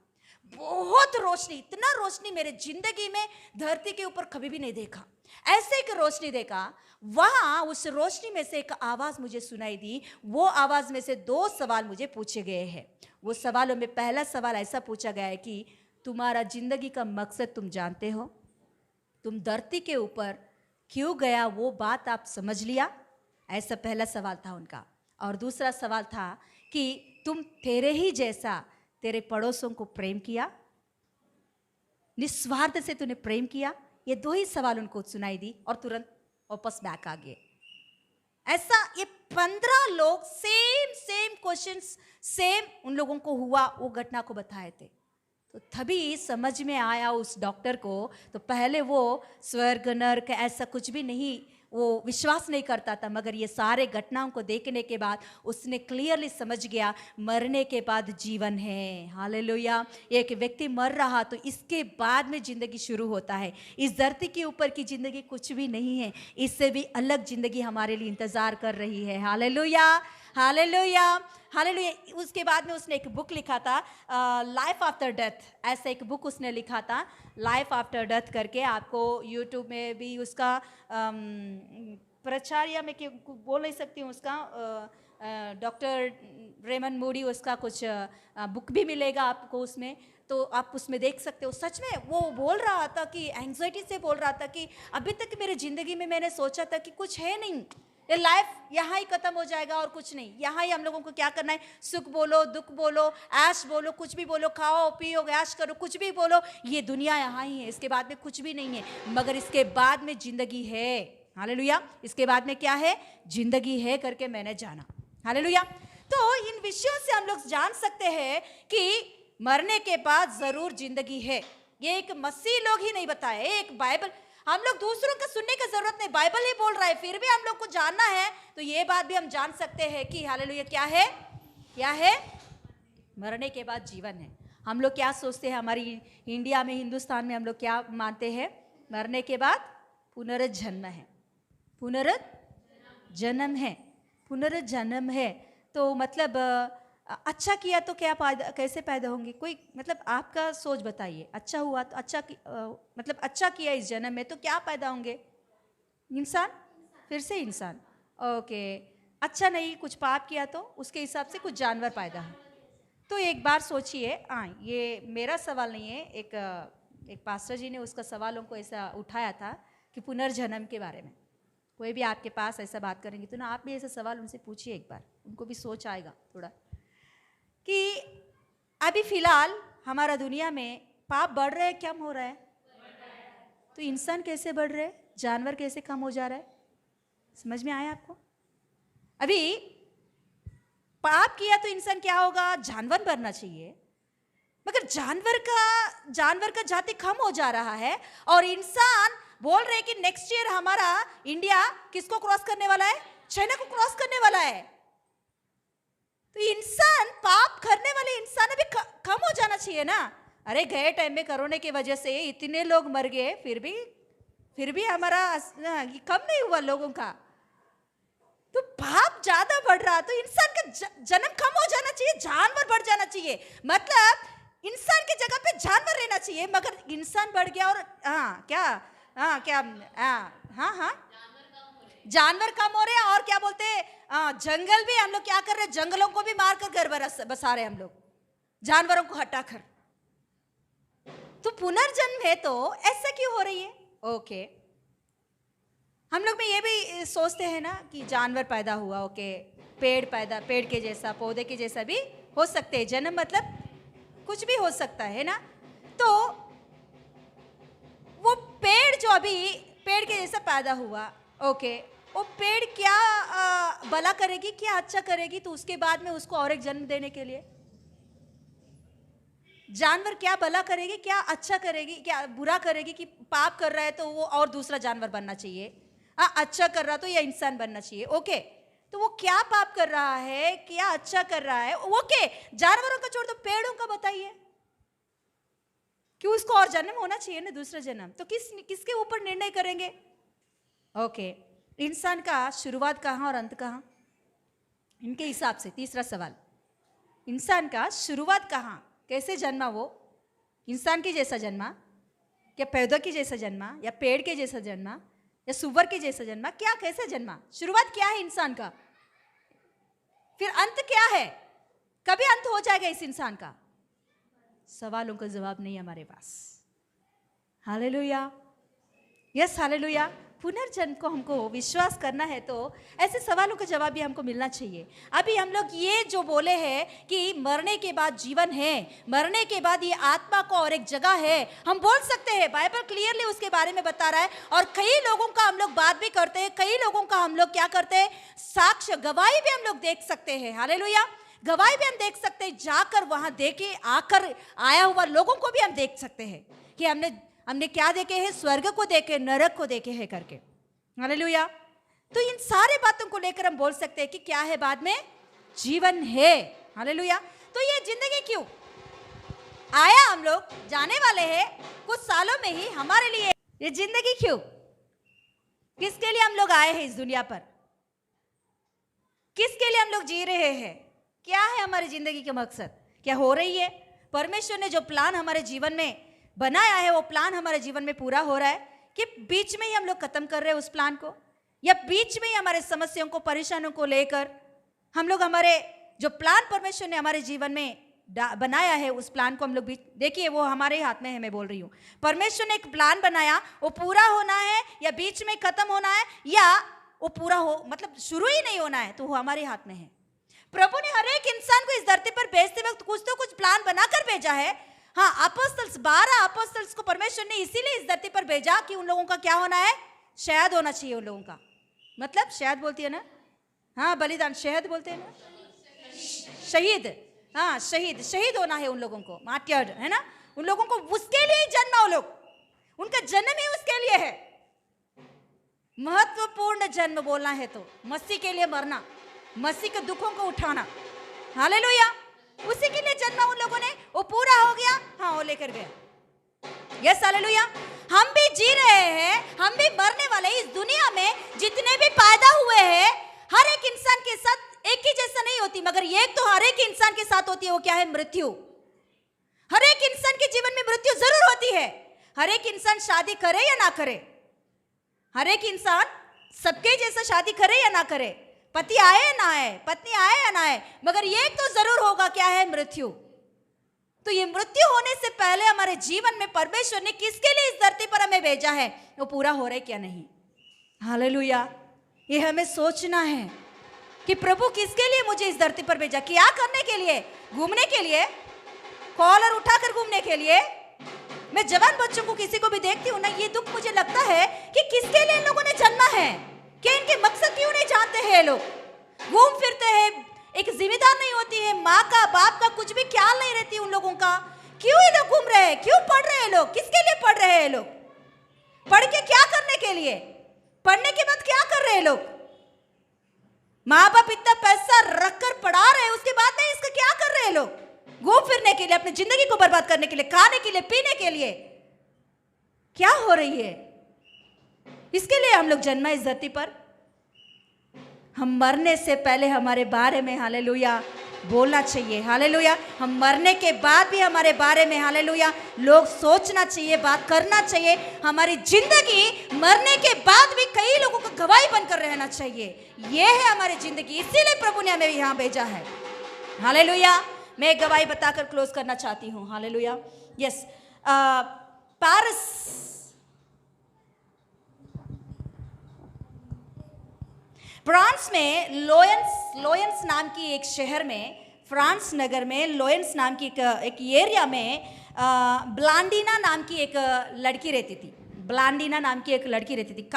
बहुत रोशनी, इतना रोशनी मेरे जिंदगी में धरती के ऊपर कभी भी नहीं देखा। ऐसे एक रोशनी देखा। वहां उस रोशनी में से एक आवाज मुझे सुनाई दी। वो आवाज में से 2 सवाल मुझे पूछे गए हैं। वो सवालों में पहला सवाल ऐसा पूछा गया है कि तुम्हारा जिंदगी का मकसद तुम जानते हो? तुम धरती के ऊपर क्यों गया वो बात आप समझ लिया? ऐसा पहला सवाल था उनका। और दूसरा सवाल था कि तुम तेरे ही जैसा तेरे पड़ोसों को प्रेम किया, निस्वार्थ से तूने प्रेम किया? ये 2 ही सवाल उनको सुनाई दी और तुरंत वापस बैक आ गए। ऐसा ये 15 लोग सेम क्वेश्चंस सेम उन लोगों को हुआ, वो घटना को बताए थे। तो तभी समझ में आया उस डॉक्टर को। तो पहले वो स्वर्ग नरक ऐसा कुछ भी नहीं, वो विश्वास नहीं करता था, मगर ये सारे घटनाओं को देखने के बाद उसने क्लियरली समझ गया मरने के बाद जीवन है। हालेलुया। एक व्यक्ति मर रहा तो इसके बाद में जिंदगी शुरू होता है। इस धरती के ऊपर की जिंदगी कुछ भी नहीं है, इससे भी अलग जिंदगी हमारे लिए इंतजार कर रही है। Hallelujah, hallelujah, hallelujah. उसके बाद में उसने एक बुक लिखा था, लाइफ आफ्टर डेथ, ऐसा एक बुक उसने लिखा था, लाइफ आफ्टर डेथ करके। आपको यूट्यूब में भी उसका प्रचार, या मैं बोल नहीं सकती हूँ, उसका डॉक्टर रेमन मूडी उसका कुछ बुक भी मिलेगा आपको उसमें, तो आप उसमें देख सकते हो। सच में वो बोल रहा था कि एंग्जाइटी से बोल रहा था कि अभी तक मेरे ज़िंदगी में मैंने सोचा था कि कुछ है नहीं, ये लाइफ यहाँ ही खत्म हो जाएगा और कुछ नहीं। यहाँ ही हम लोगों को क्या करना है, सुख बोलो, दुख बोलो, ऐश बोलो, कुछ भी बोलो, खाओ पियो, ऐश करो, कुछ भी बोलो, ये दुनिया यहाँ ही है, इसके बाद में कुछ भी नहीं है। मगर इसके बाद में जिंदगी है। हालेलुया। इसके बाद में क्या है, जिंदगी है करके मैंने जाना। हालेलुया। तो इन विषयों से हम लोग जान सकते हैं कि मरने के बाद जरूर जिंदगी है। ये एक मसीह लोग ही नहीं बताए, एक बाइबल, हम लोग दूसरों का सुनने की जरूरत नहीं, बाइबल ही बोल रहा है। फिर भी हम लोग को जानना है तो ये बात भी हम जान सकते हैं कि हालेलुया क्या है, क्या है, मरने के बाद जीवन है। हम लोग क्या सोचते हैं, हमारी इंडिया में, हिंदुस्तान में हम लोग क्या मानते हैं, मरने के बाद पुनर्जन्म है, पुनर्जन्म है, पुनर्जन्म है। तो मतलब अच्छा किया तो क्या पैदा, कैसे पैदा होंगे, कोई मतलब आपका सोच बताइए। अच्छा हुआ तो अच्छा मतलब अच्छा किया इस जन्म में तो क्या पैदा होंगे, इंसान, फिर से इंसान। ओके, अच्छा नहीं, कुछ पाप किया तो उसके हिसाब से कुछ जानवर पैदा हो। तो एक बार सोचिए, हाँ ये मेरा सवाल नहीं है, एक पास्टर जी ने उसका सवालों को ऐसा उठाया था कि पुनर्जन्म के बारे में। कोई भी आपके पास ऐसा बात करेंगे तो ना आप भी ऐसा सवाल उनसे पूछिए एक बार, उनको भी सोच आएगा थोड़ा कि अभी फिलहाल हमारा दुनिया में पाप बढ़ रहा है, कम हो रहा है? तो इंसान कैसे बढ़ रहे, जानवर कैसे कम हो जा रहा है? समझ में आया आपको? अभी पाप किया तो इंसान क्या होगा, जानवर बनना चाहिए, मगर जानवर का जाति कम हो जा रहा है। और इंसान बोल रहे कि नेक्स्ट ईयर हमारा इंडिया किसको क्रॉस करने वाला है, चाइना को क्रॉस करने वाला है। तो इंसान, पाप करने वाले इंसान अभी कम हो जाना चाहिए ना। अरे गए टाइम में कोरोना की वजह से इतने लोग मर गए, फिर भी हमारा कम नहीं हुआ लोगों का। तो पाप ज्यादा बढ़ रहा, तो इंसान का जन्म कम हो जाना चाहिए, जानवर बढ़ जाना चाहिए। मतलब इंसान की जगह पे जानवर रहना चाहिए, मगर इंसान बढ़ गया और जानवर कम हो रहे हैं। और क्या बोलते हैं, जंगल भी हम लोग क्या कर रहे हैं, जंगलों को भी मारकर घर बसा रहे हम लोग, जानवरों को हटाकर। तो पुनर्जन्म है तो ऐसा क्यों हो रही है? ओके, हम लोग में ये भी सोचते हैं ना कि जानवर पैदा हुआ, ओके, पेड़ के जैसा, पौधे के जैसा भी हो सकते हैं। जन्म मतलब कुछ भी हो सकता है ना। तो वो पेड़ जो अभी पेड़ के जैसा पैदा हुआ, ओके, वो पेड़ क्या भला करेगी, क्या अच्छा करेगी, तो उसके बाद में उसको और एक जन्म देने के लिए जानवर क्या भला करेगी, क्या अच्छा करेगी, क्या बुरा करेगी, कि पाप कर रहा है तो वो और दूसरा जानवर बनना चाहिए, अच्छा कर रहा तो ये इंसान बनना चाहिए। ओके, तो वो क्या पाप कर रहा है, क्या अच्छा कर रहा है, ओके, जानवरों का छोड़ दो, पेड़ों का बताइए कि उसको और जन्म होना चाहिए ना, दूसरा जन्म। तो किसके ऊपर निर्णय करेंगे? ओके, इंसान का शुरुआत कहाँ और अंत कहाँ, इनके हिसाब से। तीसरा सवाल, इंसान का शुरुआत कहाँ, कैसे जन्मा वो, इंसान के जैसा जन्मा, क्या पौधा के जैसा जन्मा, या पेड़ के जैसा जन्मा, या सुअर के जैसा जन्मा? क्या, कैसे जन्मा? शुरुआत क्या है इंसान का? फिर अंत क्या है? कभी अंत हो जाएगा इस इंसान का? सवालों का जवाब नहीं हमारे पास। Hallelujah, yes hallelujah. पुनर्जन्म को हमको विश्वास करना है तो ऐसे सवालों का जवाब भी हमको मिलना चाहिए। अभी हम लोग ये जो बोले हैं कि मरने के बाद जीवन है, मरने के बाद ये आत्मा को और एक जगह है, हम बोल सकते हैं, बाइबल क्लियरली उसके बारे में बता रहा है। और कई लोगों का हम लोग बात भी करते हैं, कई लोगों का हम लोग क्या करते हैं, साक्ष्य गवाही भी हम लोग देख सकते हैं। हालेलुया, गवाही भी हम देख सकते हैं, जाकर वहां देखे आकर आया हुआ लोगों को भी हम देख सकते हैं कि हमने क्या देखे हैं, स्वर्ग को देखे, नरक को देखे हैं करके। हालेलुया। तो इन सारे बातों को लेकर हम बोल सकते हैं कि क्या है, बाद में जीवन है। हालेलुया। तो ये जिंदगी क्यों आया, हम लोग जाने वाले हैं कुछ सालों में ही, हमारे लिए ये जिंदगी क्यों, किसके लिए हम लोग आए हैं इस दुनिया पर, किसके लिए हम लोग जी रहे हैं, क्या है हमारी जिंदगी का मकसद, क्या हो रही है? परमेश्वर ने जो प्लान हमारे जीवन में बनाया है वो प्लान हमारे जीवन में पूरा हो रहा है कि बीच में ही हम लोग खत्म कर रहे हैं उस प्लान को, या बीच में ही हमारे समस्याओं को, परेशानियों को लेकर हम लोग हमारे जो प्लान परमेश्वर ने हमारे जीवन में बनाया है उस प्लान को हम लोग भी, देखिए वो हमारे हाथ में है। मैं बोल रही हूँ, परमेश्वर ने एक प्लान बनाया, वो पूरा होना है या बीच में खत्म होना है, या वो पूरा हो मतलब शुरू ही नहीं होना है, तो वो हमारे हाथ में है। प्रभु ने हर एक इंसान को इस धरती पर भेजते वक्त कुछ तो कुछ प्लान बनाकर भेजा है। हाँ, अपोस्टल्स 12 अपोस्टल्स को परमेश्वर ने इसीलिए इस धरती पर भेजा कि उन लोगों का क्या होना है, शहद होना चाहिए उन लोगों का, मतलब शहद बोलती है ना, हाँ बलिदान, शहद बोलते हैं ना, शहीद, हाँ शहीद होना है उन लोगों को, मार्टियर्ड है ना, उन लोगों को उसके लिए जन्मा, वो लोग, उनका जन्म ही उसके लिए है। महत्वपूर्ण जन्म बोलना है तो मसीह के लिए मरना, मसीह के दुखों को उठाना। हालेलुया, उसी के लिए जन्मा उन लोगों ने, वो पूरा हो गया, हाँ वो लेकर गया। Yes hallelujah. हम भी जी रहे हैं, हम भी मरने वाले। इस दुनिया में जितने भी पैदा हुए हैं, हर एक इंसान के साथ एक ही जैसा नहीं होती, मगर एक तो हर एक इंसान के साथ होती है, वो क्या है, मृत्यु। हर एक इंसान के जीवन में मृत्यु जरूर होती है। हर एक इंसान शादी करे या ना करे, हर एक इंसान सबके जैसा शादी करे या ना करे, पति आए या ना आए, पत्नी आए या ना आए, मगर ये तो जरूर होगा, क्या है, मृत्यु। तो ये मृत्यु होने से पहले हमारे जीवन में परमेश्वर ने किसके लिए इस धरती पर हमें भेजा है, वो पूरा हो रहा है क्या नहीं। हालेलुया। ये हमें सोचना है कि प्रभु किसके लिए मुझे इस धरती पर भेजा, क्या करने के लिए, घूमने के लिए, कॉलर उठाकर घूमने के लिए। मैं जवान बच्चों को किसी को भी देखती हूँ ना, ये दुख मुझे लगता है कि किसके लिए इन लोगों ने जन्मा है, कि इनके मकसद क्यों नहीं जानते हैं। लोग घूम फिरते हैं, एक जिम्मेदार नहीं होती है, माँ का बाप का कुछ भी ख्याल नहीं रहती उन लोगों का। क्यों ये लोग घूम रहे हैं, क्यों पढ़ रहे हैं लोग, किसके लिए पढ़ रहे हैं लोग, पढ़ के क्या करने के लिए, पढ़ने के बाद क्या कर रहे हैं लोग। माँ बाप इतना पैसा रखकर पढ़ा रहे हैं, उसके बाद में इसका क्या कर रहे हैं लोग, घूम फिरने के लिए, अपनी जिंदगी को बर्बाद करने के लिए, खाने के लिए, पीने के लिए। क्या हो रही है, इसके लिए हम लोग जन्मा इस धरती पर। हम मरने से पहले हमारे बारे में हालेलुया बोलना चाहिए। हालेलुया। हम मरने के बाद भी हमारे बारे में हालेलुया लोग सोचना चाहिए, बात करना चाहिए। हमारी जिंदगी मरने के बाद भी कई लोगों को गवाही बनकर रहना चाहिए। यह है हमारी जिंदगी, इसीलिए प्रभु ने हमें यहाँ भेजा है। हालेलुया। मैं एक गवाही बताकर क्लोज करना चाहती हूँ। हालेलुया। यस, पेरिस, फ्रांस में लोयंस नाम की एक शहर में, फ्रांस नगर में लोयंस नाम की एक एरिया में ब्लांडिना नाम की एक लड़की रहती थी। ब्लांडिना नाम की एक लड़की रहती थी।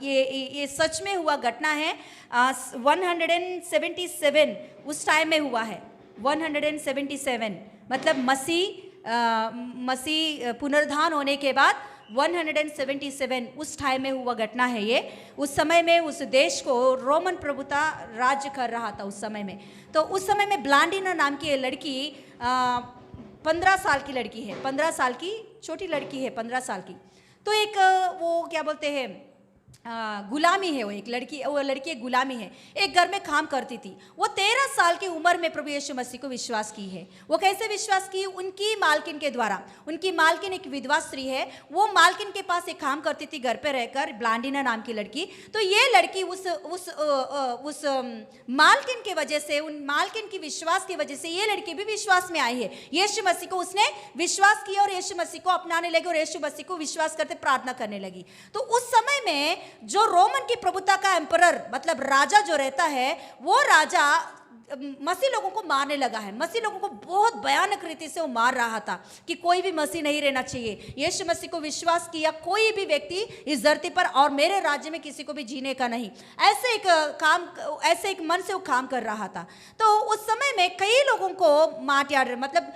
ये सच में हुआ घटना है। 177 उस टाइम में हुआ है। 177 मतलब मसीह पुनरुत्थान होने के बाद 177 उस टाइम में हुआ घटना है ये। उस समय में उस देश को रोमन प्रभुता राज्य कर रहा था उस समय में। तो उस समय में ब्लांडिना नाम की लड़की 15 साल की लड़की है, 15 साल की छोटी लड़की है, 15 साल की। तो एक वो क्या बोलते हैं, गुलामी है, वो एक लड़की, वो लड़की एक गुलामी है, एक घर में काम करती थी। वो 13 साल की उम्र में प्रभु यीशु मसीह को विश्वास की है। वो कैसे विश्वास की? उनकी मालकिन के द्वारा। उनकी मालकिन एक विधवा स्त्री है, वो मालकिन के पास एक काम करती थी घर पे रहकर, ब्लांडिना नाम की लड़की। तो ये लड़की उस मालकिन के वजह से, उन मालकिन की विश्वास की वजह से ये लड़की भी विश्वास में आई है। यीशु मसीह को उसने विश्वास किया और यीशु मसीह को अपनाने लगी और यीशु मसीह को विश्वास करते प्रार्थना करने लगी। तो उस समय में जो रोमन की प्रभुता का एम्परर, मतलब राजा जो रहता है, वो राजा मसीह लोगों को मारने लगा है। मसीह लोगों को बहुत भयानक रीति से वो मार रहा था कि कोई भी मसीह नहीं रहना चाहिए। यीशु मसीह को विश्वास किया कोई भी व्यक्ति इस धरती पर और मेरे राज्य में किसी को भी जीने का नहीं, ऐसे एक मन से वो काम कर रहा था। तो उस समय में कई लोगों को मार्टियर, मतलब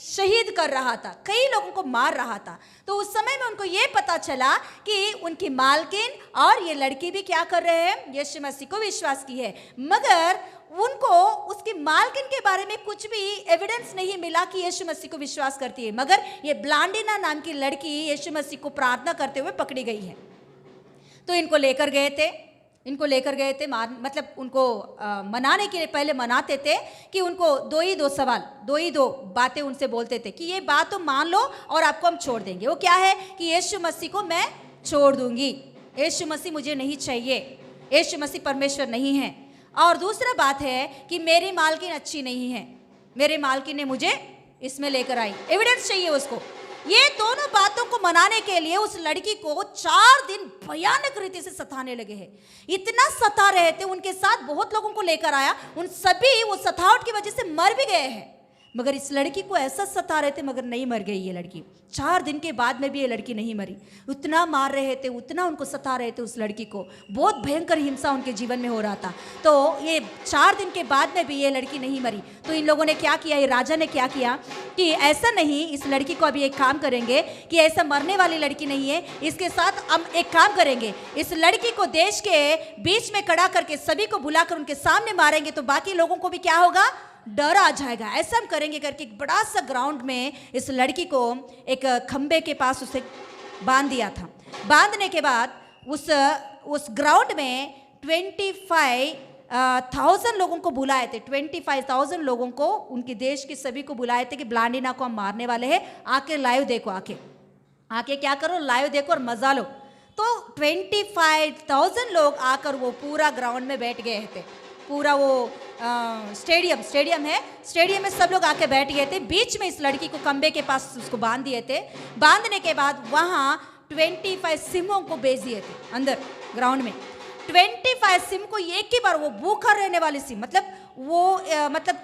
शहीद कर रहा था, कई लोगों को मार रहा था। तो उस समय में उनको ये पता चला कि उनकी मालकिन और ये लड़की भी क्या कर रहे हैं? यीशु मसीह को विश्वास की है, मगर उनको उसकी मालकिन के बारे में कुछ भी एविडेंस नहीं मिला कि यीशु मसीह को विश्वास करती है। मगर ये ब्लांडिना नाम की लड़की यीशु मसीह को प्रार्थना करते हुए पकड़ी गई है। तो इनको लेकर गए थे, मतलब उनको मनाने के लिए पहले मनाते थे कि उनको दो ही दो बातें उनसे बोलते थे कि ये बात तो मान लो और आपको हम छोड़ देंगे। वो क्या है कि यीशु मसीह को मैं छोड़ दूंगी, यीशु मसीह मुझे नहीं चाहिए, यीशु मसीह परमेश्वर नहीं है। और दूसरा बात है कि मेरी मालकिन अच्छी नहीं है, मेरे मालकिन ने मुझे इसमें लेकर आई, एविडेंस चाहिए उसको। ये दोनों बातों को मनाने के लिए उस लड़की को 4 दिन भयानक रीति से सताने लगे हैं। इतना सता रहे थे, उनके साथ बहुत लोगों को लेकर आया, उन सभी वो सतावट की वजह से मर भी गए हैं। मगर इस लड़की को ऐसा सता रहे थे मगर नहीं मर गई ये लड़की। 4 दिन के बाद में भी ये लड़की नहीं मरी। उतना मार रहे थे, उतना उनको सता रहे थे उस लड़की को, बहुत भयंकर हिंसा उनके जीवन में हो रहा था। तो ये 4 दिन के बाद में भी ये लड़की नहीं मरी। तो इन लोगों ने क्या किया, ये राजा ने क्या किया कि ऐसा नहीं, इस लड़की को अभी एक काम करेंगे कि ऐसा मरने वाली लड़की नहीं है, इसके साथ हम एक काम करेंगे, इस लड़की को देश के बीच में खड़ा करके सभी को बुलाकर उनके सामने मारेंगे तो बाकी लोगों को भी क्या होगा, डर आ जाएगा। ऐसा हम करेंगे करके एक बड़ा सा ग्राउंड में इस लड़की को एक खंबे के पास उसे बांध दिया था। बांधने के बाद उस ग्राउंड में 25,000 लोगों को बुलाए थे। 25,000 लोगों को, उनके देश के सभी को बुलाए थे कि ब्लांडिना को हम मारने वाले हैं, आके लाइव देखो, आके क्या करो, लाइव देखो और मजा लो। तो 25,000 लोग आकर वो पूरा ग्राउंड में बैठ गए थे। पूरा वो स्टेडियम में सब लोग आके बैठ गए थे। बीच में इस लड़की को खंबे के पास उसको बांध दिए थे। बांधने के बाद वहाँ 25 सिंहों को भेज दिए थे अंदर ग्राउंड में। 25 सिंह को एक ही बार, वो भूखा रहने वाले सिंह, मतलब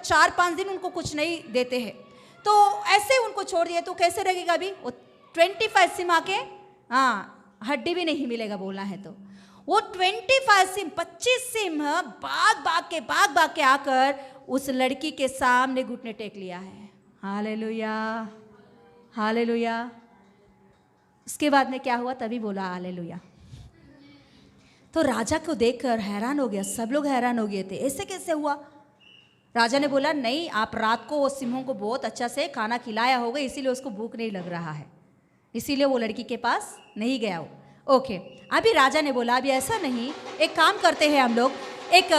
4-5 दिन उनको कुछ नहीं देते हैं, तो ऐसे उनको छोड़ दिए। तो कैसे रहेगा अभी वो 25 सिंह आके, हड्डी भी नहीं मिलेगा बोलना है तो। वो 25 सिंह भाग के आकर उस लड़की के सामने घुटने टेक लिया है। Hallelujah, hallelujah. उसके बाद में क्या हुआ, तभी बोला हालेलुया। तो राजा को देखकर हैरान हो गया, सब लोग हैरान हो गए थे, ऐसे कैसे हुआ। राजा ने बोला नहीं, आप रात को वो सिंहों को बहुत अच्छा से खाना खिलाया होगा, इसीलिए उसको भूख नहीं लग रहा है, इसीलिए वो लड़की के पास नहीं गया हो। ओके, अभी राजा ने बोला अभी ऐसा नहीं, एक काम करते हैं हम लोग, एक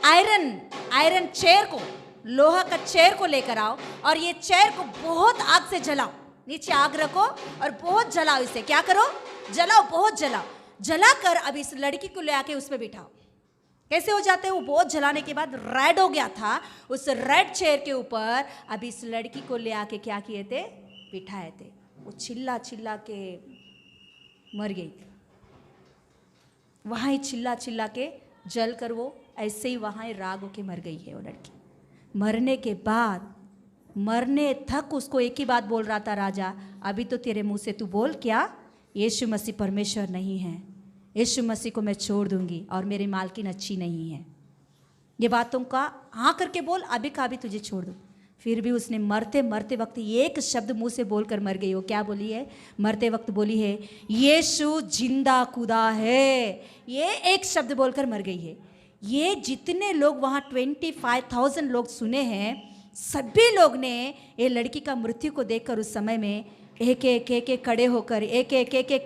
आयरन चेयर को, लोहा का चेयर को लेकर आओ और ये चेयर को बहुत आग से जलाओ, नीचे आग रखो और बहुत जलाओ, इसे क्या करो, जलाओ, बहुत जलाओ। जलाकर अब इस लड़की को ले आके उसमें बिठाओ। कैसे हो जाते हैं, वो बहुत जलाने के बाद रेड हो गया था, उस रेड चेयर के ऊपर अब इस लड़की को ले आके क्या किए थे, बिठाए थे। वो चिल्ला के मर गई, वहाँ ही चिल्ला के जल कर वो ऐसे ही वहाँ ही राग होके मर गई है वो लड़की। मरने के बाद, मरने तक उसको एक ही बात बोल रहा था राजा, अभी तो तेरे मुंह से तू बोल क्या, यीशु मसीह परमेश्वर नहीं है, यीशु मसीह को मैं छोड़ दूंगी और मेरी मालकिन अच्छी नहीं है, ये बातों का हाँ करके बोल, अभी का अभी तुझे छोड़ दूँ। फिर भी उसने मरते वक्त एक शब्द मुंह से बोलकर मर गई। वो क्या बोली है, मरते वक्त बोली है, यीशु जिंदा खुदा है, ये एक शब्द बोलकर मर गई है। ये जितने लोग वहाँ 25,000 लोग सुने हैं, सभी लोग ने ये लड़की का मृत्यु को देखकर उस समय में एक एक एक एक खड़े होकर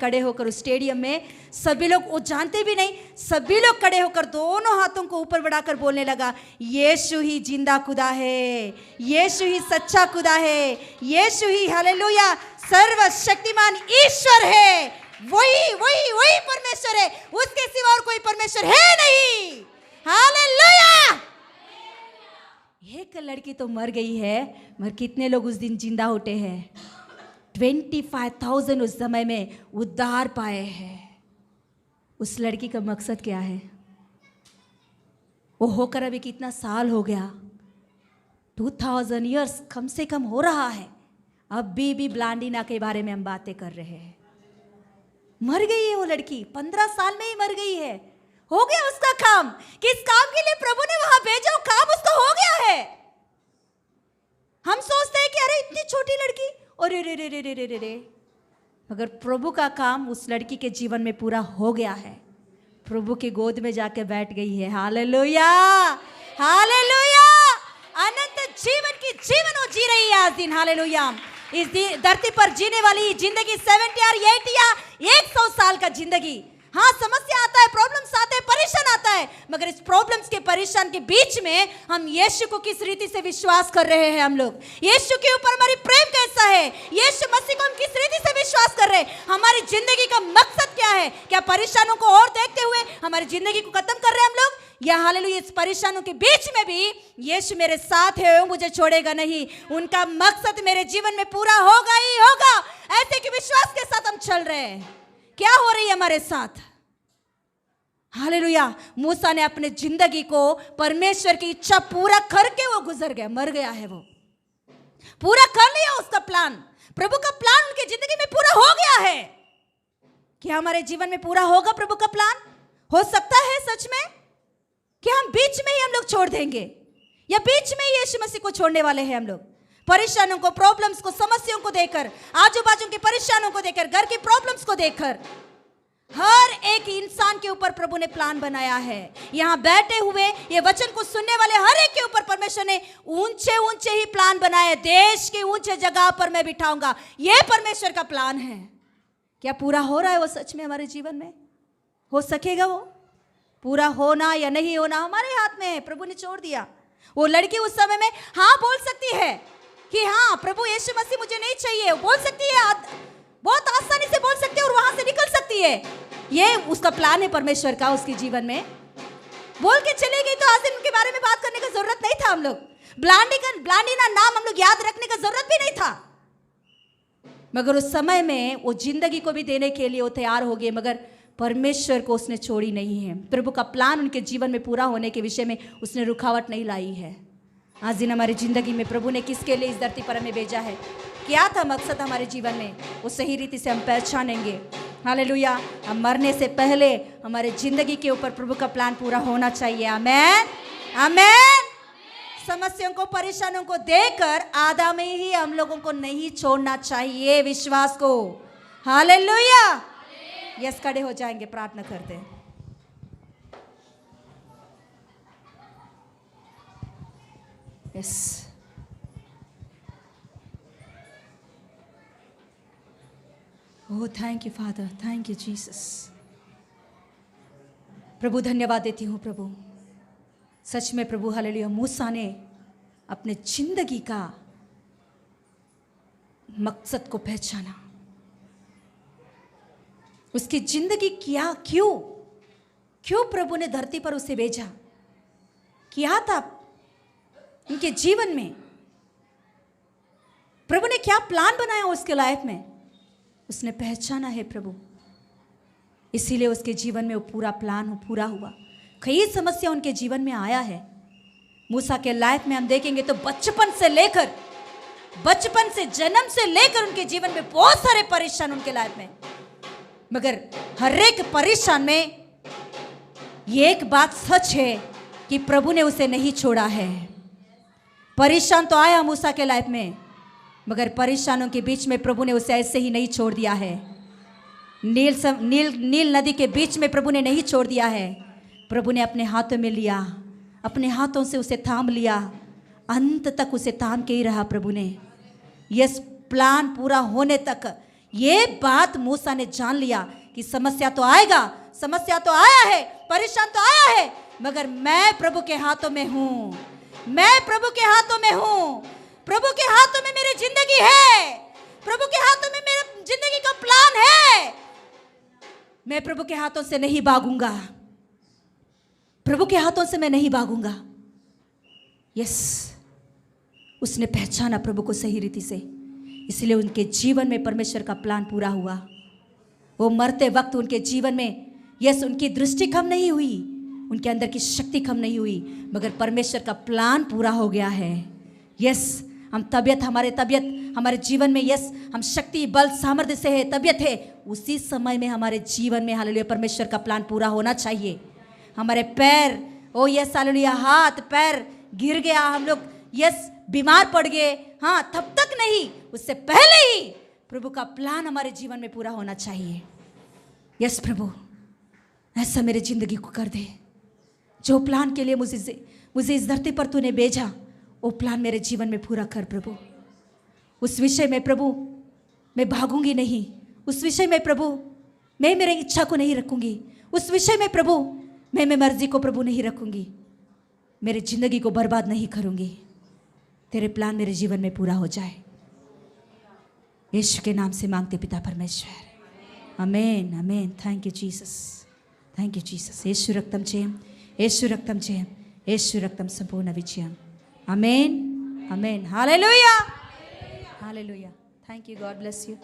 खड़े होकर उस स्टेडियम में सभी लोग, वो जानते भी नहीं, सभी लोग खड़े होकर दोनों हाथों को ऊपर बढ़ाकर बोलने लगा, यीशु ही जिंदा खुदा है, यीशु ही सच्चा खुदा है, यीशु ही हालेलुया सर्वशक्तिमान ईश्वर है, वही वही वही परमेश्वर है, उसके सिवा और कोई परमेश्वर है नहीं। हालेलुया। एक लड़की तो मर गई है, मगर कितने लोग उस दिन जिंदा उठे हैं। 25,000 उस समय में उद्धार पाए हैं। उस लड़की का मकसद क्या है? वो होकर अभी कितना साल हो गया, 2000 ईयर्स कम से कम हो रहा है। अभी भी ब्लांडिना के बारे में हम बातें कर रहे हैं। मर गई है वो लड़की, 15 साल में ही मर गई है। हो गया उसका काम। किस काम के लिए प्रभु ने वहां भेजा, काम उसका हो गया है। हम सोचते हैं कि अरे इतनी छोटी लड़की, अरे रे रे रे रे रे रे, मगर प्रभु का काम उस लड़की के जीवन में पूरा हो गया है। प्रभु की गोद में जाके बैठ गई है। Hallelujah hallelujah. अनंत जीवन की जीवन वो जी रही है आज दिन। हालेलुया। इस धरती पर जीने वाली जिंदगी 70 या 80 या 100 साल का जिंदगी। हाँ, समस्या आता है, प्रॉब्लम्स आते हैं, परेशान आता है, मगर इस प्रॉब्लम्स के परेशान के बीच में हम यीशु को किस रीति से विश्वास कर रहे हैं। हम लोग यीशु के ऊपर हमारी प्रेम कैसा है, यीशु मसीह को हम किस रीति से विश्वास कर रहे हैं। हमारी जिंदगी का मकसद क्या है? क्या परेशानों को और देखते हुए हमारी जिंदगी को खत्म कर रहे हैं हम लोग, या हालेलुया इस परेशानों के बीच में भी यीशु मेरे साथ है, वो मुझे छोड़ेगा नहीं, उनका मकसद मेरे जीवन में पूरा होगा ही होगा, ऐसे कि विश्वास के साथ हम चल रहे हैं। क्या हो रही है हमारे साथ? हालेलुया। मूसा ने अपने जिंदगी को परमेश्वर की इच्छा पूरा करके वो गुजर गया, मर गया है, वो पूरा कर लिया उसका प्लान। प्रभु का प्लान उनकी जिंदगी में पूरा हो गया है। क्या हमारे जीवन में पूरा होगा प्रभु का प्लान? हो सकता है सच में कि हम बीच में ही हम लोग छोड़ देंगे, या बीच में ही यीशु मसीह को छोड़ने वाले हैं हम लोग। परेशानों को, प्रॉब्लम्स को, समस्याओं को देखकर, आजू बाजू की परेशानियों को देखकर, घर की प्रॉब्लम्स को देखकर, हर एक इंसान के ऊपर प्रभु ने प्लान बनाया है। यहाँ बैठे हुए ये वचन को सुनने वाले हर एक के ऊपर परमेश्वर ने ऊंचे ऊंचे ही प्लान बनाए। देश के ऊंचे जगह पर मैं बिठाऊंगा, ये परमेश्वर का प्लान है। क्या पूरा हो रहा है वो सच में हमारे जीवन में? हो सकेगा वो पूरा होना या नहीं होना हमारे हाथ में है। प्रभु ने छोड़ दिया। वो लड़की उस समय में हाँ बोल सकती है कि हाँ प्रभु यीशु मसीह मुझे नहीं चाहिए, बोल सकती है, बहुत आसानी से बोल सकती है और वहां से निकल सकती है। ये उसका प्लान है परमेश्वर का उसके जीवन में। बोल के चले गई तो आज दिन उनके बारे में बात करने का जरूरत नहीं था। हम लोग ब्लांडिना नाम हम लोग याद रखने का जरूरत भी नहीं था, मगर उस समय में वो जिंदगी को भी देने के लिए वो तैयार हो गए, मगर परमेश्वर को उसने छोड़ी नहीं है। प्रभु का प्लान उनके जीवन में पूरा होने के विषय में उसने रुकावट नहीं लाई है। आज दिन हमारी जिंदगी में प्रभु ने किसके लिए इस धरती पर हमें भेजा है, क्या था मकसद हमारे जीवन में, वो सही रीति से हम पहचानेंगे। हालेलुया। हम मरने से पहले हमारे जिंदगी के ऊपर प्रभु का प्लान पूरा होना चाहिए। आमेन आमेन। समस्याओं को, परेशानियों को देखकर आधा में ही हम लोगों को नहीं छोड़ना चाहिए विश्वास को। हालेलुया। यस, खड़े हो जाएंगे, प्रार्थना करते हैं। Yes, oh thank you father, thank you Jesus. प्रभु धन्यवाद देती हूँ प्रभु, सच में प्रभु हालेलुया। मूसा ने अपने जिंदगी का मकसद को पहचाना, उसकी जिंदगी क्या, क्यों प्रभु ने धरती पर उसे भेजा, क्या था उनके जीवन में, प्रभु ने क्या प्लान बनाया उसके लाइफ में, उसने पहचाना है प्रभु। इसीलिए उसके जीवन में वो पूरा प्लान पूरा हुआ। कई समस्या उनके जीवन में आया है। मूसा के लाइफ में हम देखेंगे तो बचपन से जन्म से लेकर उनके जीवन में बहुत सारे परेशान उनके लाइफ में, मगर हर एक परेशान में ये एक बात सच है कि प्रभु ने उसे नहीं छोड़ा है। परेशान तो आया मूसा के लाइफ में, मगर परेशानों के बीच में प्रभु ने उसे ऐसे ही नहीं छोड़ दिया है। नील नदी के बीच में प्रभु ने नहीं छोड़ दिया है। प्रभु ने अपने हाथों में लिया, अपने हाथों से उसे थाम लिया, अंत तक उसे थाम के ही रहा प्रभु ने। यस, प्लान पूरा होने तक। ये बात मूसा ने जान लिया कि समस्या तो आएगा, समस्या तो आया है, परेशान तो आया है, मगर मैं प्रभु के हाथों में हूं, मैं प्रभु के हाथों में हूं, प्रभु के हाथों में मेरी जिंदगी है, प्रभु के हाथों में मेरे जिंदगी का प्लान है। मैं प्रभु के हाथों से नहीं भागूंगा, प्रभु के हाथों से मैं नहीं भागूंगा। यस, उसने पहचाना प्रभु को सही रीति से, इसलिए उनके जीवन में परमेश्वर का प्लान पूरा हुआ। वो मरते वक्त उनके जीवन में यस उनकी दृष्टि कम नहीं हुई, उनके अंदर की शक्ति कम नहीं हुई, मगर परमेश्वर का प्लान पूरा हो गया है। यस, हम तबियत हमारे जीवन में यस हम शक्ति बल सामर्थ्य से है, तबियत है, उसी समय में हमारे जीवन में हालेलुया परमेश्वर का प्लान पूरा होना चाहिए। हमारे पैर ओ यस हालेलुया हाथ पैर गिर गया, हम लोग यस बीमार पड़ गए, हाँ तब तक नहीं, उससे पहले ही प्रभु का प्लान हमारे जीवन में पूरा होना चाहिए। यस प्रभु, ऐसा मेरे जिंदगी को कर दे, जो प्लान के लिए मुझे इस धरती पर तूने भेजा, वो प्लान मेरे जीवन में पूरा कर प्रभु। उस विषय में प्रभु मैं भागूंगी नहीं, उस विषय में प्रभु मैं मेरी इच्छा को नहीं रखूंगी, उस विषय में प्रभु मैं मेरी मर्जी को प्रभु नहीं रखूंगी, मेरी जिंदगी को बर्बाद नहीं करूंगी। तेरे प्लान मेरे जीवन में पूरा हो जाए, यीशु के नाम से मांगते पिता परमेश्वर, amen amen. Thank you Jesus, thank you Jesus. యేసు రక్తం జయం, యేసు రక్తం జయం, యేసు రక్తం సంపూర్ణ విజయం। Amen amen, hallelujah hallelujah. Thank you, God bless you.